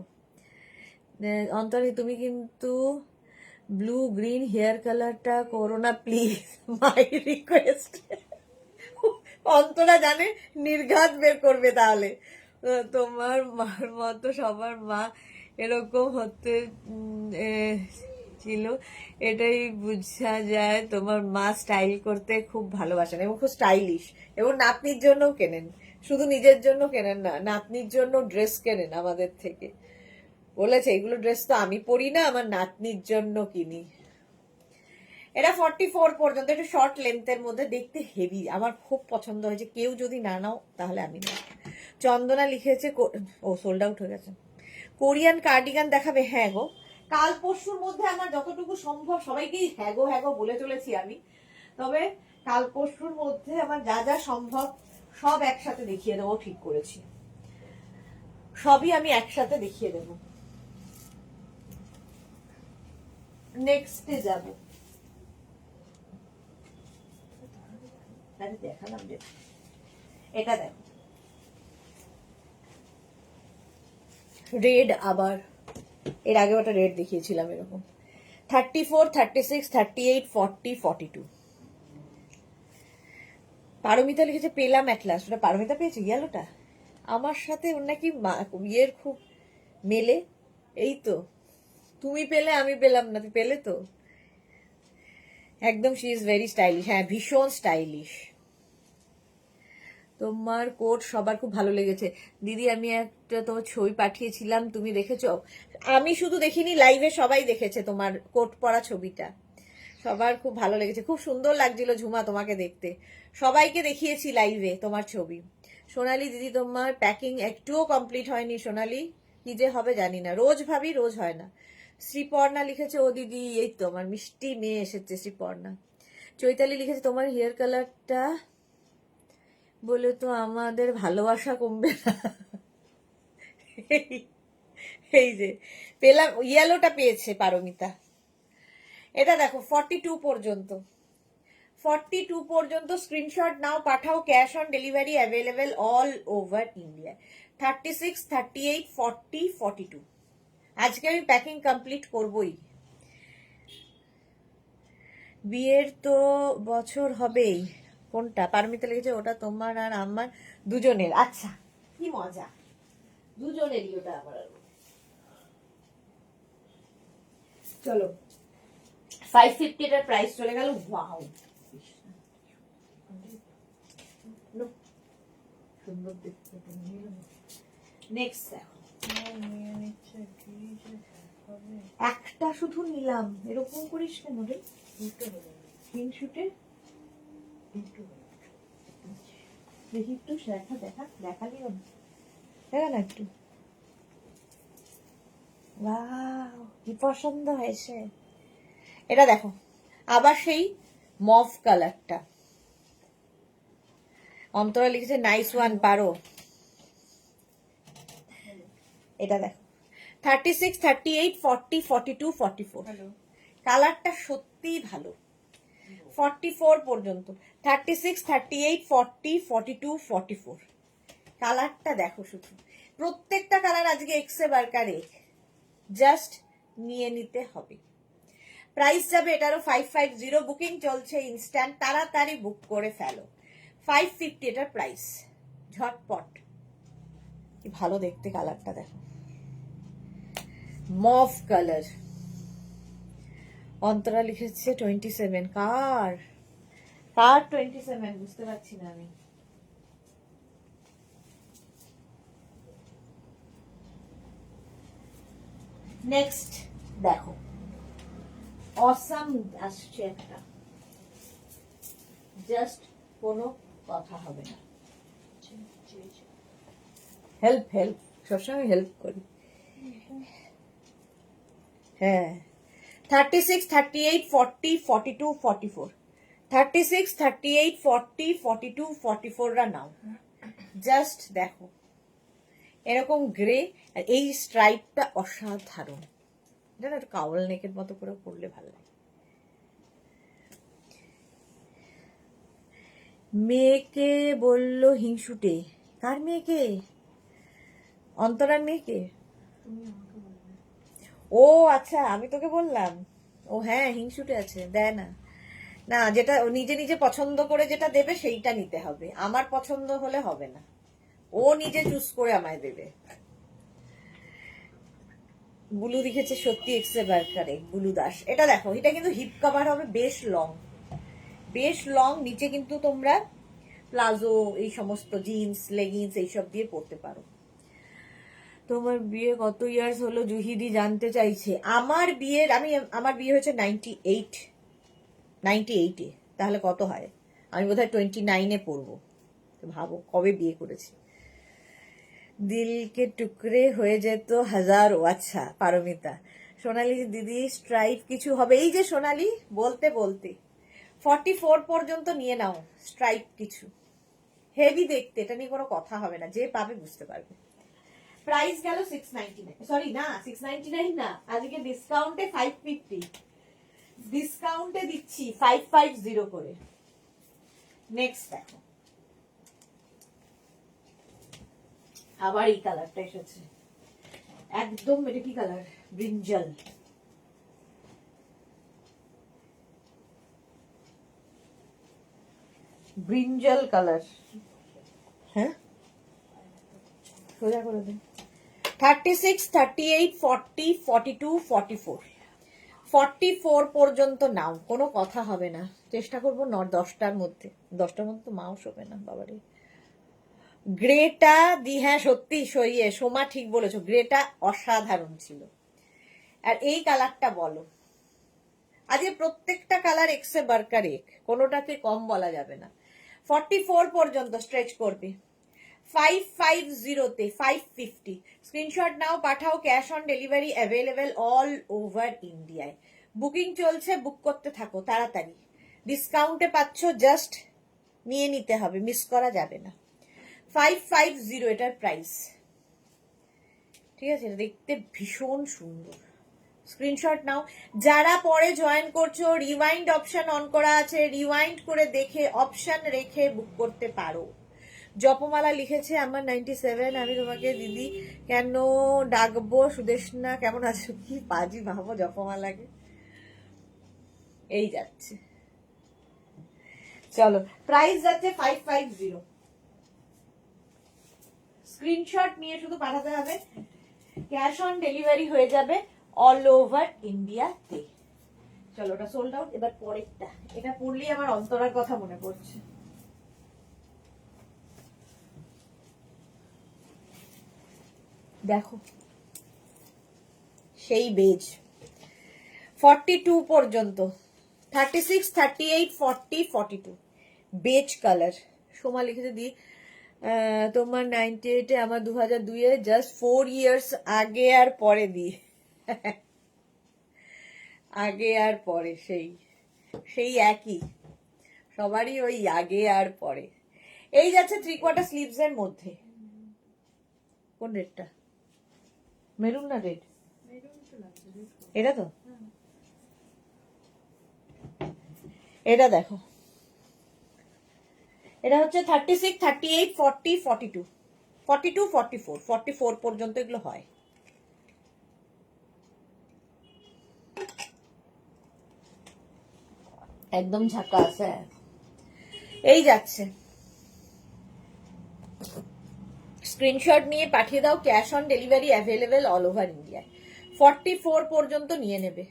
অন্তরি তুমি কিন্তু ব্লু গ্রিন হেয়ার কালারটা করো না প্লিজ, মাই রিকোয়েস্ট। অন্তরা জানে নির্ঘাত বের করবে তাহলে। তোমার মার মতো সবার মা এরকম হতে ছিল, এটাই বোঝা যায়। তোমার মা স্টাইল করতে খুব ভালোবাসেন এবং খুব স্টাইলিশ, এবং নাতনির জন্যও কেনেন, শুধু নিজের জন্য কেনেন না, নাতনির জন্য ড্রেস কেনেন আমাদের থেকে। বলেছে এগুলো ড্রেস তো আমি পরি না, আমার নাতনির জন্য কিনি। এটা 44 পর্যন্ত, একটু শর্ট লেন্থের মধ্যে, দেখতে হেভি, আমার খুব পছন্দ হয়েছে। কেউ যদি না নাও তাহলে আমি না। চন্দনা লিখেছে ও সোল্ড আউট হয়ে গেছে। কোরিয়ান কার্ডিগান দেখাবে? হ্যাঁ গো, কাল পরশুর মধ্যে আমার যতটুকু সম্ভব, সবাইকেই হ্যাঁ গো বলে চলেছি আমি, তবে কাল পরশুর মধ্যে আমার যা যা সম্ভব সব একসাথে দেখিয়ে দেবো, ঠিক করেছি। সবই আমি একসাথে দেখিয়ে দেবো। নেক্সটে যাব, দেখালাম যে এটা দেখো, রেড আবার, এর আগে ওটা রেড দেখিয়েছিলাম এরকম। 34, 36, 38, 40, 42। পারমিতা লিখেছে পেলাম অ্যাট লাস্ট। ওটা পারমিতা পেয়েছে ইয়েলোটা? আমার সাথে ওর নাকি ইয়ের খুব মেলে। এই তো, তুমি পেলে আমি পেলাম না, তুই পেলে তো। একদম, শি ইজ ভেরি স্টাইলিশ। হ্যাঁ, ভীষণ স্টাইলিশ। তোমার কোট সবার খুব ভালো লেগেছে দিদি। আমি একটা তোমার ছবি পাঠিয়েছিলাম, তুমি দেখেছো? আমি শুধু দেখিনি, লাইভে সবাই দেখেছে তোমার কোট পরা ছবিটা। সবার খুব ভালো লেগেছে, খুব সুন্দর লাগছিল ঝুমা তোমাকে দেখতে। সবাইকে দেখিয়েছি লাইভে তোমার ছবি। সোনালি দিদি, তোমার প্যাকিং একটুও কমপ্লিট হয়নি সোনালি, কি যে হবে জানি না, রোজ ভাবি রোজ হয় না। শ্রীপর্ণা লিখেছে ও দিদি, এই তো আমার মিষ্টি মেয়ে এসেছে শ্রীপর্ণা। চৈতালি লিখেছে তোমার হেয়ার কালারটা বলে তো আমাদের ভালোবাসা কমবে না। এই যে পেলাম, ইয়েলোটা পেয়েছে পারমিতা। এটা দেখো 42 পর্যন্ত, 42 পর্যন্ত স্ক্রিনশট নাও, পাঠাও। Cash on delivery available all over India. 36, 38, 40, 42। আজকে আমি প্যাকিং কমপ্লিট করবই। বিয়ের তো বছর হবেই। কোনটা? পারমিতা লিখেছে ওটা তোমার আর আমার দুজনের। আচ্ছা, কি মজা, দুজনেরই ওটা আমার আর ওর। চলো, 550 এর প্রাইস চলে গেল। ওয়াও, সুন্দর দেখতে। নেক্সট দেখো, একটা শুধু নিলাম, এরকম করিস কেন রে? স্ক্রিনশুটে দেখি একটু, দেখালি দেখা না একটু। ওয়াও, কি পছন্দ হয়েছে। এটা দেখো, আবার সেই মভ কালারটা। অন্তরা লিখেছে নাইস ওয়ান, পারো। এটা দেখো 36, 38, 40, 42, 44। কালারটা সত্যিই ভালো। 44 পর্যন্ত, 36, 38, 40, 42, 44। কালারটা দেখো শুধু, প্রত্যেকটা কালার আজকে এক্সে বার্কারে, জাস্ট নিয়ে নিতে হবে। প্রাইস যাবে এটারও 550, বুকিং চলছে ইনস্ট্যান্ট, তাড়াতাড়ি বুক করে ফেলো। 550 এটার প্রাইস, ঝটপট। কি ভালো দেখতে কালারটা দেখো, মভ কালার। অন্তরা লিখেছে 27। কার 27 বুঝতে পারছি না আমি। নেক্সট দেখো, অসাম আসছে একটা, জাস্ট কোনো কথা হবে না। হেল্প সবসময় হেল্প করি। হ্যাঁ, 36, 38, 40, 42, 44। 36, 38, 40, 42, 44 রা নাও। জাস্ট দেখো, এরকম গ্রে, আর এই স্ট্রাইপটা অসাধারণ। জানো, একটু কাওয়াল নেকের মতো করে পরলে ভালো লাগে। মেয়েকে বললো হিংসুটে। কার মেয়েকে? অন্তরার মেয়েকে? ও আচ্ছা, আমি তোকে বললাম। ও হ্যাঁ, হিংসুটে আছে, দেয় না। না, যেটা ও নিজে নিজে পছন্দ করে যেটা দেবে সেইটা নিতে হবে, আমার পছন্দ হলে হবে না, ও নিজে চুজ করে আমায় দেবে। বুলু লিখেছে সত্যি এক্সে বার্কারে, বুলু দাস। এটা দেখো, এটা কিন্তু হিপ কভার হবে, বেশ লং, বেশ লং। নিচে কিন্তু তোমরা প্লাজো, এই সমস্ত জিন্স, লেগিংস এইসব দিয়ে পরতে পারো। তোমার বিয়ে কত ইয়ার্স হলো জুহিদি জানতে চাইছে। আমার বিয়ে হয়েছে 98-এ। তাহলে কত হয়? আমি বোধহয় 29-এ পড়বো। তো ভাবো কবে বিয়ে করেছি। দিলকে টুকরে হয়ে যেত হাজারো। আচ্ছা পারমিতা। সোনালি দিদি স্ট্রাইপ কিছু হবে? এই যে সোনালি বলতে বলতে 44 পর্যন্ত নিয়ে নাও, স্ট্রাইপ কিছু হেভি দেখতে, এটা নিয়ে কোনো কথা হবে না, যে পাবে বুঝতে পারবে। প্রাইস গেল 699, সরি না 699 না, আজকে ডিসকাউন্টে 550, ডিসকাউন্টে দিচ্ছি 550 করে। নেক্সট দেখো, আবার এই কালারটা এসেছে একদম, এটা কি কালার? ব্রিঞ্জাল। ব্রিঞ্জাল কালার, হ্যাঁ সোজা করে দিন। 36, 38, 40, 42, 44, 44 পর্যন্ত নাও, কোনো কথা হবে না। চেষ্টা করবো 10টার মধ্যে, 10টার মধ্যে তো মাও শোবে না বাবারে। গ্রেটা দি, হ্যাঁ সত্যি সইয়ে সোমা ঠিক বলেছো, গ্রেটা অসাধারণ ছিল। আর এই কালারটা বলো, আজকে প্রত্যেকটা কালার এক্সে বার্কার এক, কোনোটাকে কম বলা যাবে না। 44 পর্যন্ত স্ট্রেচ করবে। 550-তে 550, স্ক্রিনশট নাও, পাঠাও। Cash on delivery available all over ইন্ডিয়ায়। বুকিং চলছে, বুক করতে থাকো তাড়াতাড়ি। ডিসকাউন্টে পাচ্ছ, জাস্ট নিয়ে নিতে হবে, মিস করা যাবে না। 550 এটার প্রাইস, ঠিক আছে? দেখতে ভীষণ সুন্দর, স্ক্রিনশট নাও। যারা পরে জয়েন করছো, রিওয়াইন্ড অপশন অন করা আছে, রিওয়াইন্ড করে দেখে অপশন রেখে বুক করতে পারো। জপমালা লিখেছে আমার 97, আমি তোমাকে দিদি কেন ডাকবো? সুদেশনা কেমন আছো? কি পাজি ভাবো জপমালাকে। এই যাচ্ছে, চলো প্রাইস যাচ্ছে 550। স্ক্রিনশট নিয়ে শুধু পাঠাতে হবে, ক্যাশ অন ডেলিভারি হয়ে যাবে অল ওভার ইন্ডিয়াতে। চলো ওটা সোল্ড আউট। এবার পরেরটা, এটা পড়লেই আমার অন্তরার কথা মনে পড়ছে। দেখো সেই বেজ 42 পর্যন্ত, 36, 38, 40, 42 বেজ কালার। সোমা লিখেছে দি তোমার 98-এ, আমার 2002-এ, জাস্ট 4 ইয়ার্স আগে আর পরে দি। আগে আর পরে সেই সেই একই, সবারই ওই আগে আর পরে। এই যাচ্ছে 3/4 স্লিভস এর মধ্যে। কোন রেডটা? মেরুন না রেড? এটা তো, এটা দেখো, এটা হচ্ছে 36, 38, 40, 42, 42, 44, 44 পর্যন্ত এগুলো হয়। একদম ঝাকাস। হ্যাঁ এই যাচ্ছে, স্ক্রিনশট নিয়ে পাঠিয়ে দাও। Cash on delivery available all over ইন্ডিয়ায়। 44 পর্যন্ত নিয়ে নেবে।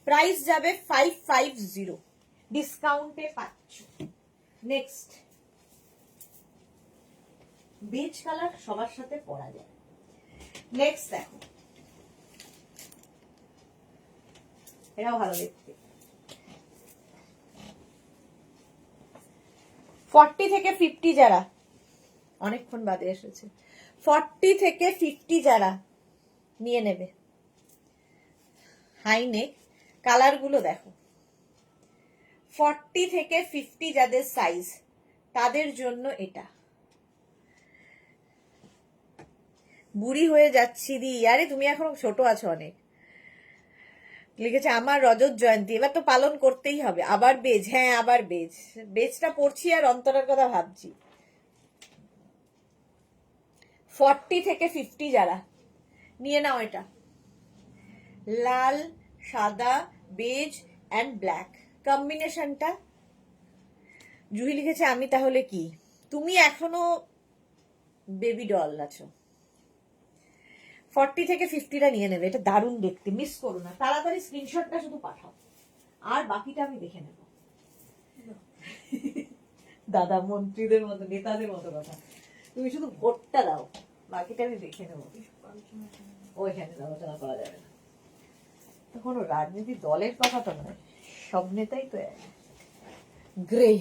প্রাইস যাবে 550, ডিসকাউন্টে পাচ্ছ। নেক্সট, বেজ কালার সবার সাথে পরা যায়। নেক্সট দেখো, এটাও ভালো দেখতে। 40 থেকে 50 যারা, অনেকক্ষণ বাদে এসেছে, 40 থেকে 50 যারা নিয়ে নেবে, হাই নেক, কালার গুলো দেখো। 40 থেকে 50 যাদের সাইজ, তাদের জন্য এটা। বুড়ি হয়ে যাচ্ছি দি, আরে তুমি এখনো ছোট আছো অনেক। লিখেছে আমার রজত জয়ন্তী, এবার তো পালন করতেই হবে। আবার বেজ, হ্যাঁ আবার বেজ, বেজটা পড়ছি আর অন্তরের কথা ভাবছি। 40 থেকে 50 যারা নিয়ে নাও এটা, লাল, সাদা, বেজ অ্যান্ড ব্ল্যাক, কম্বিনেশনটা। জুহি লিখেছে আমি তাহলে কি, তুমি এখনো বেবি ডল আছো। 40 থেকে 50টা নিয়ে নেবে, এটা দারুণ দেখতে, মিস করো না। তাড়াতাড়ি স্ক্রিনশটটা শুধু পাঠাও, আর বাকিটা আমি দেখে নেব। দাদা মন্ত্রীদের মতো, নেতাদের মতো কথা। তুমি শুধু ভোটটা দাও, বাকিটা আমি দেখে নেবো। ওইখানে আলোচনা করা যাবে না, তো কোনো রাজনীতি দলের কথা তো নয়, সব নেতাই তো এক। গ্রে,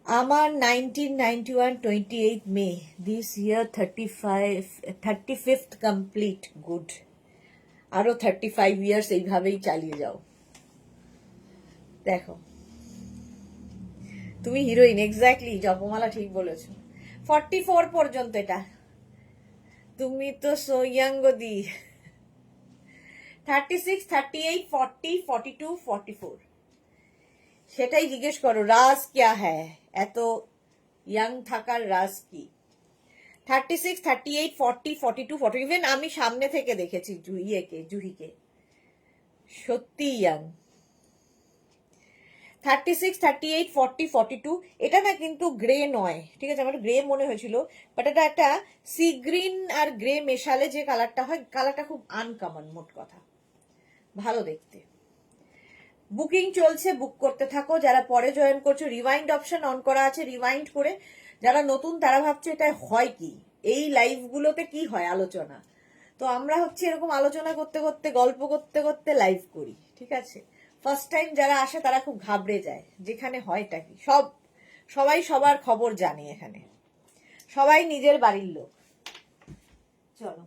আমার 1991 28 May, this year 35th complete, good. আরো 35 ইয়ার্স এইভাবেই চালিয়ে যাও। দেখো তুমি হিরোইন, এক্স্যাক্টলি, জপমালা ঠিক বলেছো। 44 পর্যন্ত এটা, তুমি তো সো ইয়াং গদি। 36, 38, 40, 42, 44, সেটাই জিজ্ঞেস করো, রাজ ক্যা হ্যায়, এত ইয়াং থাকার রাজ কি? 36, 38, 40, 42, 40, ইভেন আমি সামনে থেকে দেখেছি জুহিকে, সত্যি ইয়াং। 36, 38, 40, 42, এটা না কিন্তু গ্রে নয়, ঠিক আছে, আমার গ্রে মনে হয়েছিল, বাট এটা একটা সি গ্রিন আর গ্রে মেশালে যে কালারটা হয়, কালারটা খুব আনকমন, মোট কথা ভালো দেখতে। বুকিং চলছে, বুক করতে থাকো। যারা পরে জয়েন করছো, রিওয়াইন্ড অপশন অন করা আছে, রিওয়াইন্ড করে। যারা নতুন তারা ভাবছো এটা হয় কি, এই লাইভ গুলোতে কি হয় আলোচনা, তো আমরা হচ্ছে এরকম আলোচনা করতে করতে, গল্প করতে করতে লাইভ করি, ঠিক আছে। ফার্স্ট টাইম যারা আসে তারা খুব ঘাবড়ে যায়, যেখানে হয়টা কি, সবাই সবার খবর জানে, এখানে সবাই নিজের বাড়ির লোক। চলো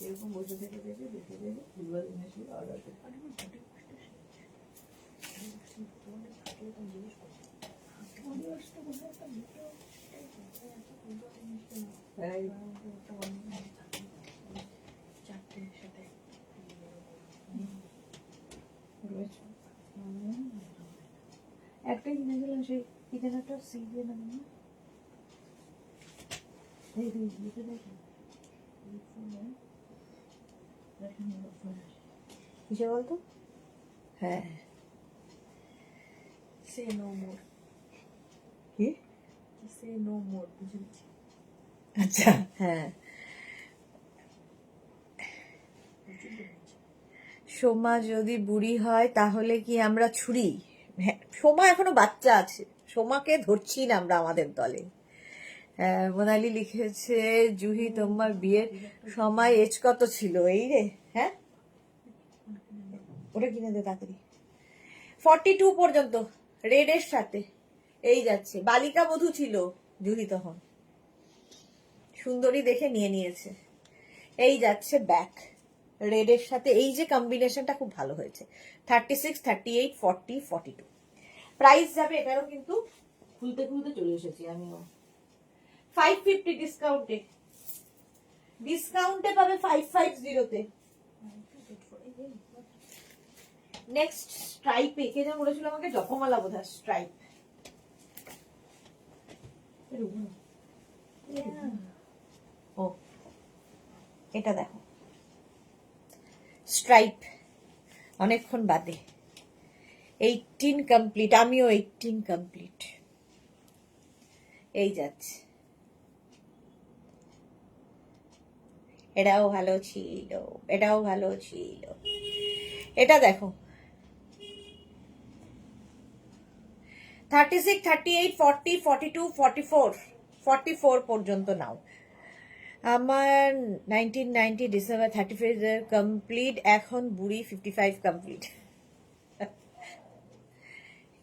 এরকম বসে থেকে দেখে দেখে দেখে ফুটবল জিনিসগুলো অর্ডার করতে। একটাই কিনে গেলাম, সেই কি যেন একটা সিজে নাম না, এই দেখে দেখে কিসে বলতো, হ্যাঁ সে নো মোর, কি, সে নো মোর, বুঝেছি। আচ্ছা হ্যাঁ। সোমা যদি বুড়ি হয় তাহলে কি আমরা ছুরি? হ্যাঁ, সোমা এখনো বাচ্চা আছে, সোমাকে ধরছি না আমরা আমাদের দলে। মোনালি লিখেছে, জুহি তোমার বিয়ের সময় এজ কত ছিল? এই রে, হ্যাঁ ওটা কিনে দে তাড়াতাড়ি। 42 পর্যন্ত, রেডের সাথে এই যাচ্ছে। বালিকা বধূ ছিল জুহি তখন, সুন্দরী দেখে নিয়ে নিয়েছে। এই যাচ্ছে ব্যাক, রেডের সাথে, এই যে কম্বিনেশনটা খুব ভালো হয়েছে। 36, 38, 40, 42 প্রাইস যাবে এটারও, কিন্তু খুলতে খুলতে চলে এসেছি আমিও। 550 ডিসকাউন্টে, ডিসকাউন্টে পাবে 550-তে। নেক্সট স্ট্রাইপে, কে যেন বলেছিল আমাকে, জপমালা বোধ হয়, স্ট্রাইপ। ও এটা দেখো, স্ট্রাইপ, অনেকক্ষণ বাদে। 18 কমপ্লিট, আমিও 18 কমপ্লিট। এই যাচ্ছে, এটাও ভালো ছিল, এটাও ভালো ছিল। এটা দেখো, 36, 38, 40, 42, 44, 44 পর্যন্ত নাও। আমার 1990 ডিসেম্বর 35 কমপ্লিট, এখন বুড়ি 55 কমপ্লিট।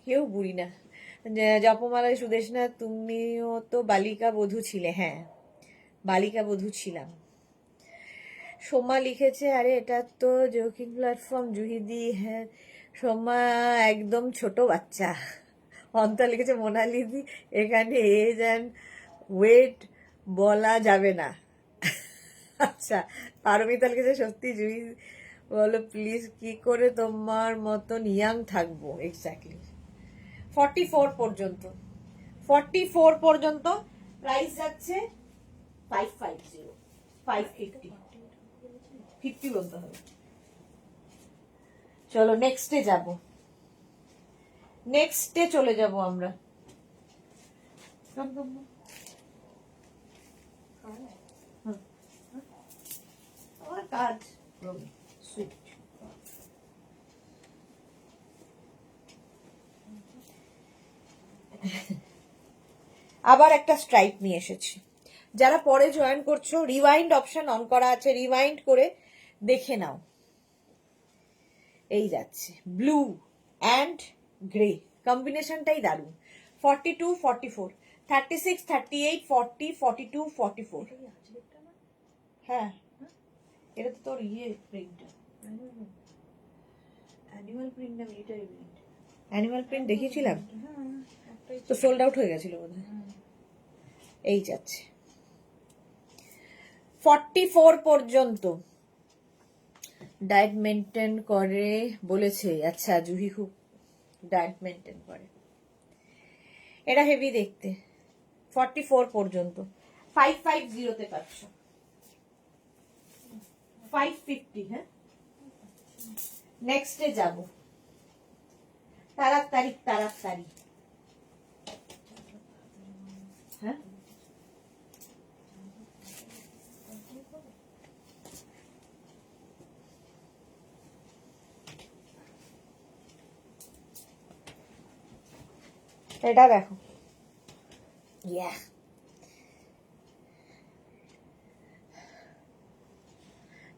কেউ বুড়ি না। জপমালায় সুদেশনা, তুমিও তো বালিকা বধূ ছিলে? হ্যাঁ, বালিকা বধূ ছিলাম। সোমা লিখেছে, আরে এটা তো জোকিং প্ল্যাটফর্ম জুহিদি। হ্যাঁ সোমা একদম ছোট বাচ্চা। অন্তর লিখেছে, মোনালিদি এখানে এজ অ্যান্ড ওয়েট বলা যাবে না। আচ্ছা, পারমিতা লিখেছে, সত্যি জুহি বলো প্লিজ, কি করে তোমার মতন ইয়াং থাকবো? এক্স্যাক্টলি। 44 পর্যন্ত, 44 পর্যন্ত প্রাইস যাচ্ছে 550। 550 50 বলতে হবে। চলো নেক্সটে যাব, নেক্সটে চলে যাব আমরা। আমার কাজ সুইট। আবার একটা স্ট্রাইপ নিয়ে এসেছি। যারা পরে জয়েন করছো, রিওয়াইন্ড অপশন অন করা আছে, রিওয়াইন্ড করে দেখে নাও। এই যাচ্ছে ব্লু অ্যান্ড গ্রে, কম্বিনেশনটাই দারুণ। 42 44 36 38 40 42 44। হ্যাঁ, এটা তো তোর ইয়ে প্রিন্ট, অ্যানিমাল প্রিন্ট না মিলিটারি প্রিন্ট? অ্যানিমাল প্রিন্ট দেখিয়েছিলাম হ্যাঁ, একটাই তো, সোল্ড আউট হয়ে গেছিল বোধহয়। এই যাচ্ছে 44 পর্যন্ত। ডায়েট মেনটেন করে বলেছে। আচ্ছা, জুহি খুব ডায়েট মেনটেন করে। এটা হেভি দেখতে। 44 পর্যন্ত 550 তে পাচ্ছ। 550। হ্যাঁ, নেক্সটে যাব। তাড়াতাড়ি তাড়াতাড়ি। হ্যাঁ, এটা দেখো। ইয়া,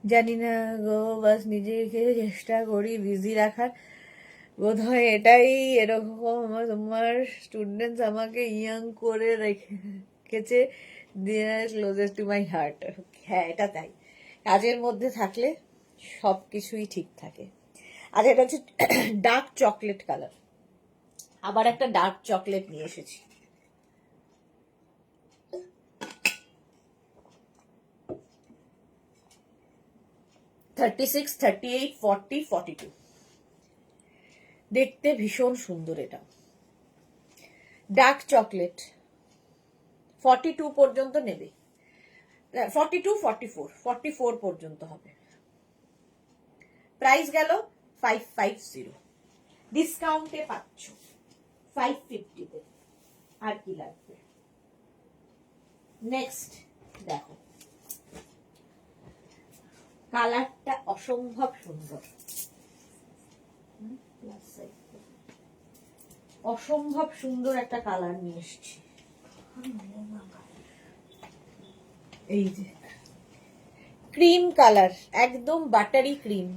জানি না গো, বাস নিজেকে চেষ্টা করি বিজি রাখার। বোধ হয় এটাই এরকম। তোমার স্টুডেন্টস আমাকে ইয়াং করে রেখেছে, ক্লোজেস্ট টু মাই হার্ট। হ্যাঁ, এটা তাই। কাজের মধ্যে থাকলে সব কিছুই ঠিক থাকে। আর এটা হচ্ছে ডার্ক চকলেট কালার। আবার একটা ডার্ক চকলেট নিয়ে এসেছি। 36 38 40 42। দেখতে ভীষণ সুন্দর। এটা ডার্ক চকলেট। 42 পর্যন্ত নেবে, 42 44 44 পর্যন্ত হবে। প্রাইস গেল 550। ডিসকাউন্টে পাচ্ছ 550 তে। আর কি লাগবে? নেক্সট দেখো, কালারটা অসম্ভব সুন্দর। অসম্ভব সুন্দর একটা কালার নিয়ে এসেছি। এই যে ক্রিম কালার, একদম বাটারি ক্রিম।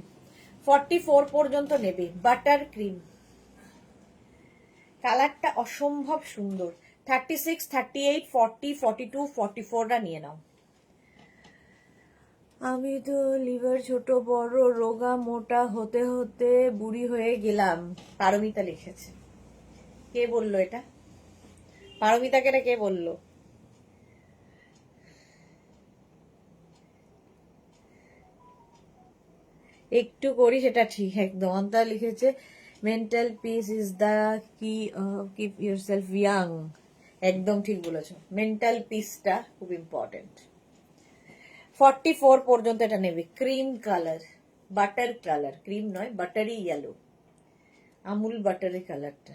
44 পর্যন্ত নেবে। বাটার ক্রিম, কালারটা অসম্ভব সুন্দর। 36 38 40 42 44টা নিয়ে নাও। আমি তো লিভার ছোট বড় রোগা মোটা হতে হতে বুড়ি হয়ে গেলাম। পারমিতা লিখেছে। কে বললো এটা? পারমিতাকে এটা কে বললো? একটু করি সেটা ঠিক, একদম। অন্তরা লিখেছে মেন্টাল পিস ইজ দ্য কি, কিপ ইউরসেলফ ইয়াং। একদম ঠিক বলেছো, মেন্টাল পিসটা খুব ইম্পর্টেন্ট। 44 পর্যন্ত এটা নেবে। Cream colour, butter colour, cream নয়, বাটারি ইয়েলো, আমুল বাটারি কালারটা।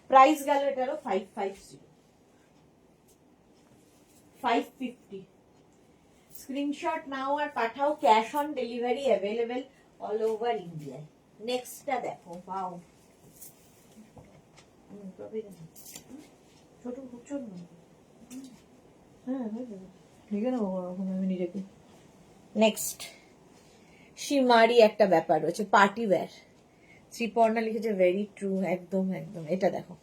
প্রাইস গেল এটারও 550। 550। স্ক্রিনশট নাও আর পাঠাও। Cash on delivery available all over India. নেক্সটটা দেখো। পাও ছোট প্রচুর। হ্যাঁ, লিখে নেবো আমি নিজেকে। নেক্সট সীমারি একটা ব্যাপার রয়েছে, পার্টি ওয়্যার। শ্রীপর্ণা লিখেছে ভেরি ট্রু। একদম একদম। এটা দেখো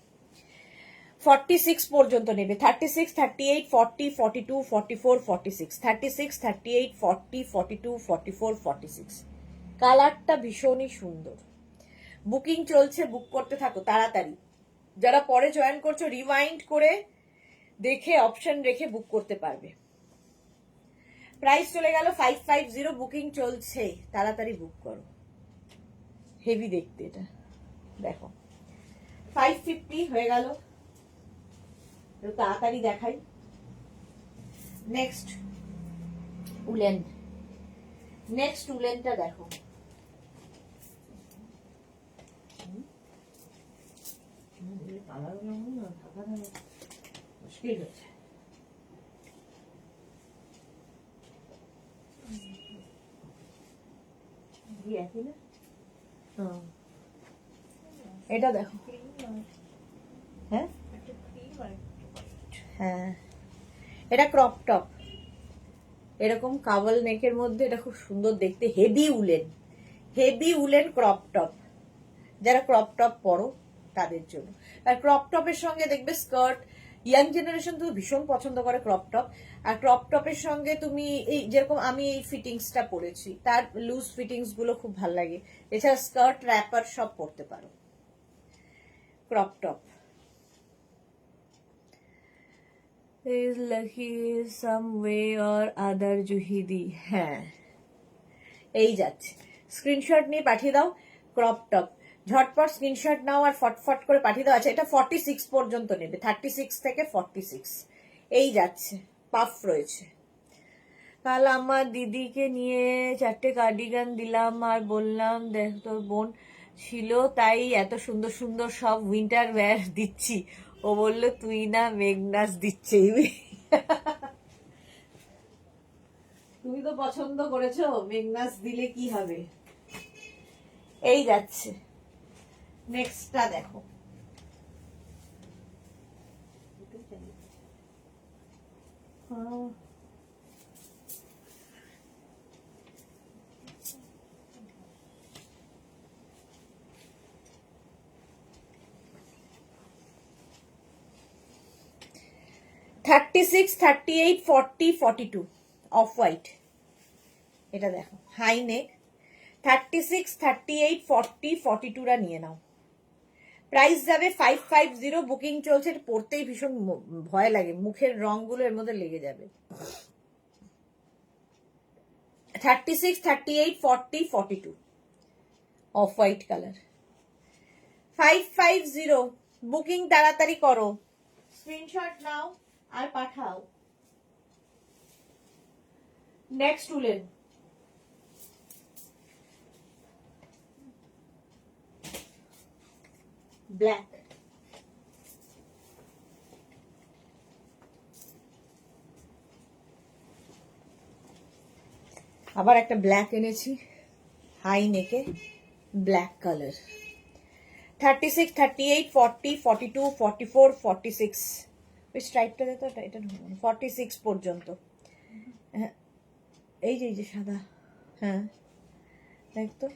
46 পর্যন্ত নেবে। 36 38 40 42 44 46। 36 38 40 42 44 46। কালারটা ভীষণই সুন্দর। বুকিং চলছে, বুক করতে থাকো তাড়াতাড়ি। যারা পরে জয়েন করছো, রিমাইন্ড করে দেখে অপশন রেখে বুক করতে পারবে। প্রাইস চলে গেল 550। বুকিং চলছে, তাড়াতাড়ি বুক করো। হেভি দেখতে এটা দেখো। 550 হয়ে গেল, তাড়াতাড়ি দেখাই। Next woollen. নেক্সট উলেনটা দেখো, মুশকিল হচ্ছে। এটা দেখো, হ্যাঁ হ্যাঁ, এটা ক্রপ টপ, এরকম কাবল নেকের মধ্যে, এটা খুব সুন্দর দেখতে, হেভি উলেন ক্রপ টপ। যারা ক্রপ টপ পরো তাদের জন্য। আর ক্রপ টপের সঙ্গে দেখবে স্কার্ট, ইয়াং জেনারেশন তো ভীষণ পছন্দ করে ক্রপ টপ। আর ক্রপ টপের সঙ্গে তুমি এই যেরকম আমি এই ফিটিংসটা পরেছি, তার লুজ ফিটিংস গুলো খুব ভালো লাগে। এছাড়া স্কার্ট, র্যাপার সব পরতে পারো। Crop top is lucky some way or other জুহিদি। হ্যাঁ, এই যাচ্ছে, স্ক্রিনশট নিয়ে পাঠিয়ে দাও। ক্রপ টপ ঝটপট স্ক্রিনশট নাও আর ফটফট করে পাঠিয়ে দাও। আচ্ছা, এটা 46 পর্যন্ত নেবে, 36 থেকে 46। এই যাচ্ছে, পাফ রয়েছে। কাল আমার দিদিকে নিয়ে 4টে কার্ডিগান দিলাম আর বললাম দেখ তোর বোন ছিল তাই এত সুন্দর সুন্দর সব উইন্টার ওয়্যার দিচ্ছি। ও বলল তুই না, মেঘনাস দিচ্ছে। তুমি তো পছন্দ করেছো, মেঘনাস দিলে কি হবে। এই যাচ্ছে, নেক্সটটা দেখো। Thirty six, 38, 40, 42 off white. এটা দেখো, হাই নেক, 36, 38, 40, 42রা নিয়ে নাও। প্রাইস যাবে 550। বুকিং চলছে, এটা পড়তেই ভীষণ ভয় লাগে, মুখের রংগুলো এর মধ্যে লেগে যাবে। 36, 38, 40, 42 অফ হোয়াইট কালার, 550। বুকিং তাড়াতাড়ি করো, স্ক্রিনশট নাও আর পাঠাও। Next woollen, black. আবার একটা ব্ল্যাক এনেছি, হাই নেকে, ব্ল্যাক কালার। 36, 38, 40, 42, 44, 46। ওই স্ট্রাইপটা দেখো, এটা 46 পর্যন্ত। হ্যাঁ, এই যে সাদা, হ্যাঁ দেখতো।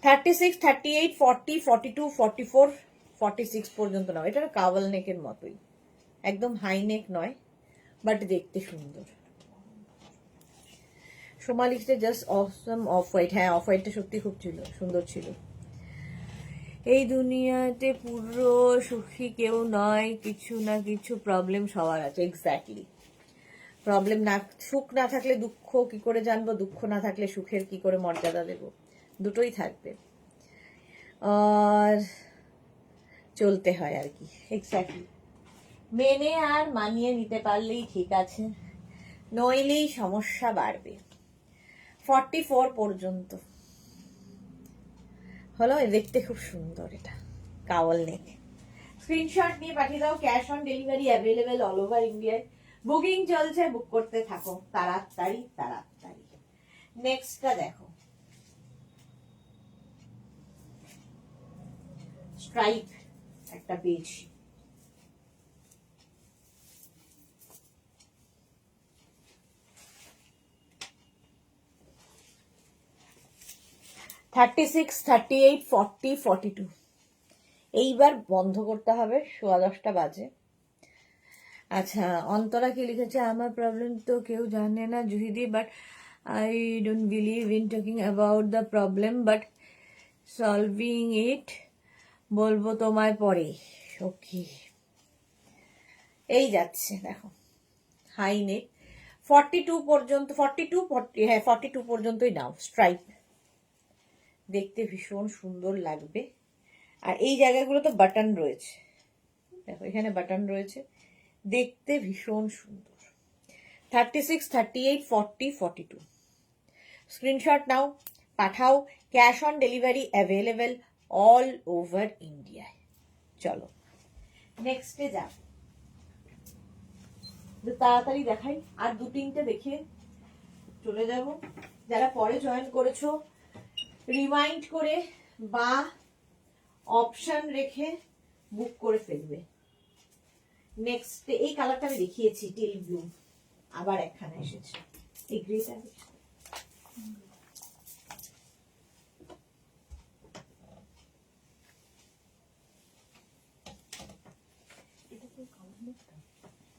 36, 38, 40, 42, 44, 46 পর্যন্ত নাও। এটা কাওয়াল নেকের মতোই, একদম হাই নেক নয়, বাট দেখতে সুন্দর। সোমা লিখতে জাস্ট অসম অফ হোয়াইট। হ্যাঁ, অফ হোয়াইটটা সত্যি খুব সুন্দর ছিল। এই দুনিয়াতে পুরো সুখী কেউ নয়, কিছু না কিছু প্রবলেম সবার আছে। এক্স্যাক্টলি, প্রবলেম না, সুখ না থাকলে দুঃখ কি করে জানবো, দুঃখ না থাকলে সুখের কি করে মর্যাদা দেব, দুটোই থাকবে আর চলতে হয় আর কি। এক্স্যাক্টলি, মেনে আর মানিয়ে নিতে পারলেই ঠিক আছে, নইলেই সমস্যা বাড়বে। 44 পর্যন্ত হলো, দেখতে খুব সুন্দর। এটা কাওয়াল নেক, স্ক্রিনশট নিয়ে পাঠিয়ে দাও। Cash on delivery available all over ইন্ডিয়ায়। বুকিং চলছে, বুক করতে থাকো তাড়াতাড়ি তাড়াতাড়ি। নেক্সটটা দেখো, স্ট্রাইপ একটা পেয়েছি, থার্টি সিক্স, 38, 40, 42। এইবার বন্ধ করতে হবে, 10:15 বাজে। আচ্ছা, অন্তরা কি লিখেছে, আমার প্রবলেম তো কেউ জানে না জুহিদি, but I don't believe in talking about the problem but solving it, বলবো তোমায় পরে। ওকে, এই যাচ্ছে দেখো, হাই নেক, 42 পর্যন্ত, 42, 40, হ্যাঁ 42 পর্যন্তই নাও। স্ট্রাইপ দেখতে ভীষণ সুন্দর লাগবে। আর এই জায়গাগুলো তো বাটন রয়েছে, দেখো এখানে বাটন রয়েছে, দেখতে ভীষণ সুন্দর। 36, 38, 40, 42. স্ক্রিনশট নাও, পাঠাও। Cash on delivery available all over ইন্ডিয়ায়। চলো নেক্সটে যা, তাড়াতাড়ি দেখাই, আর 2-3টে দেখে চলে যাব। যারা পরে জয়েন করেছো রিমাইন্ড করে বা অপশন রেখে বুক করে ফেলবে। নেক্সট এই কালারটা আমি দেখিয়েছি, টিল ব্লু, আবার একখানা এসেছে এই গ্রেটা।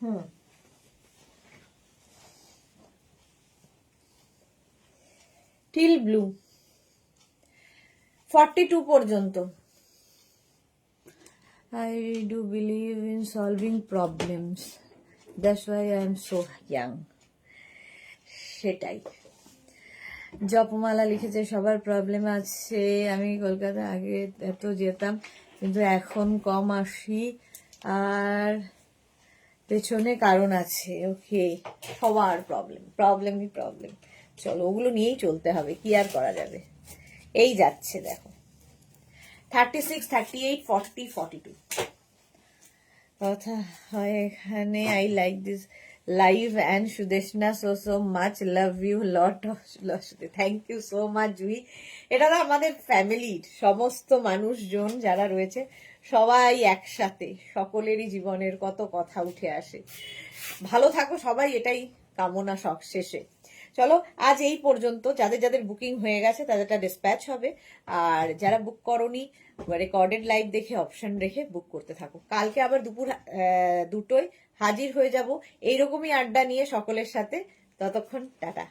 হুম, টিল ব্লু 42 পর্যন্ত। I do believe in solving problems. That's why I am so young. সেটাই। জপমালা লিখেছে সবার প্রবলেম আছে। আমি কলকাতা আগে এত যেতাম, কিন্তু এখন কম আসি, আর পেছনে কারণ আছে। ওকে, সবার প্রবলেমই প্রবলেম। চলো ওগুলো নিয়েই চলতে হবে, কি আর করা যাবে। এই যাচ্ছে দেখো 36, 38, 40, 42 কথা হয় এখানে। I like this live and Sudeshna so much, love you lot of. Thank you so much Jui. এটা তো আমাদের ফ্যামিলির সমস্ত মানুষজন যারা রয়েছে সবাই একসাথে, সকলেরই জীবনের কত কথা উঠে আসে। ভালো থাকো সবাই, এটাই কামনা সব শেষে। চলো আজ এই পর্যন্ত। যাদের যাদের বুকিং হয়ে গেছে তাদেরটা ডিসপ্যাচ হবে, আর যারা বুক করনি রেকর্ডেড লাইভ দেখে অপশন রেখে বুক করতে থাকো। কালকে আবার দুপুর 2টোয় হাজির হয়ে যাব এইরকমই আড্ডা নিয়ে সকলের সাথে। ততক্ষণ টাটা।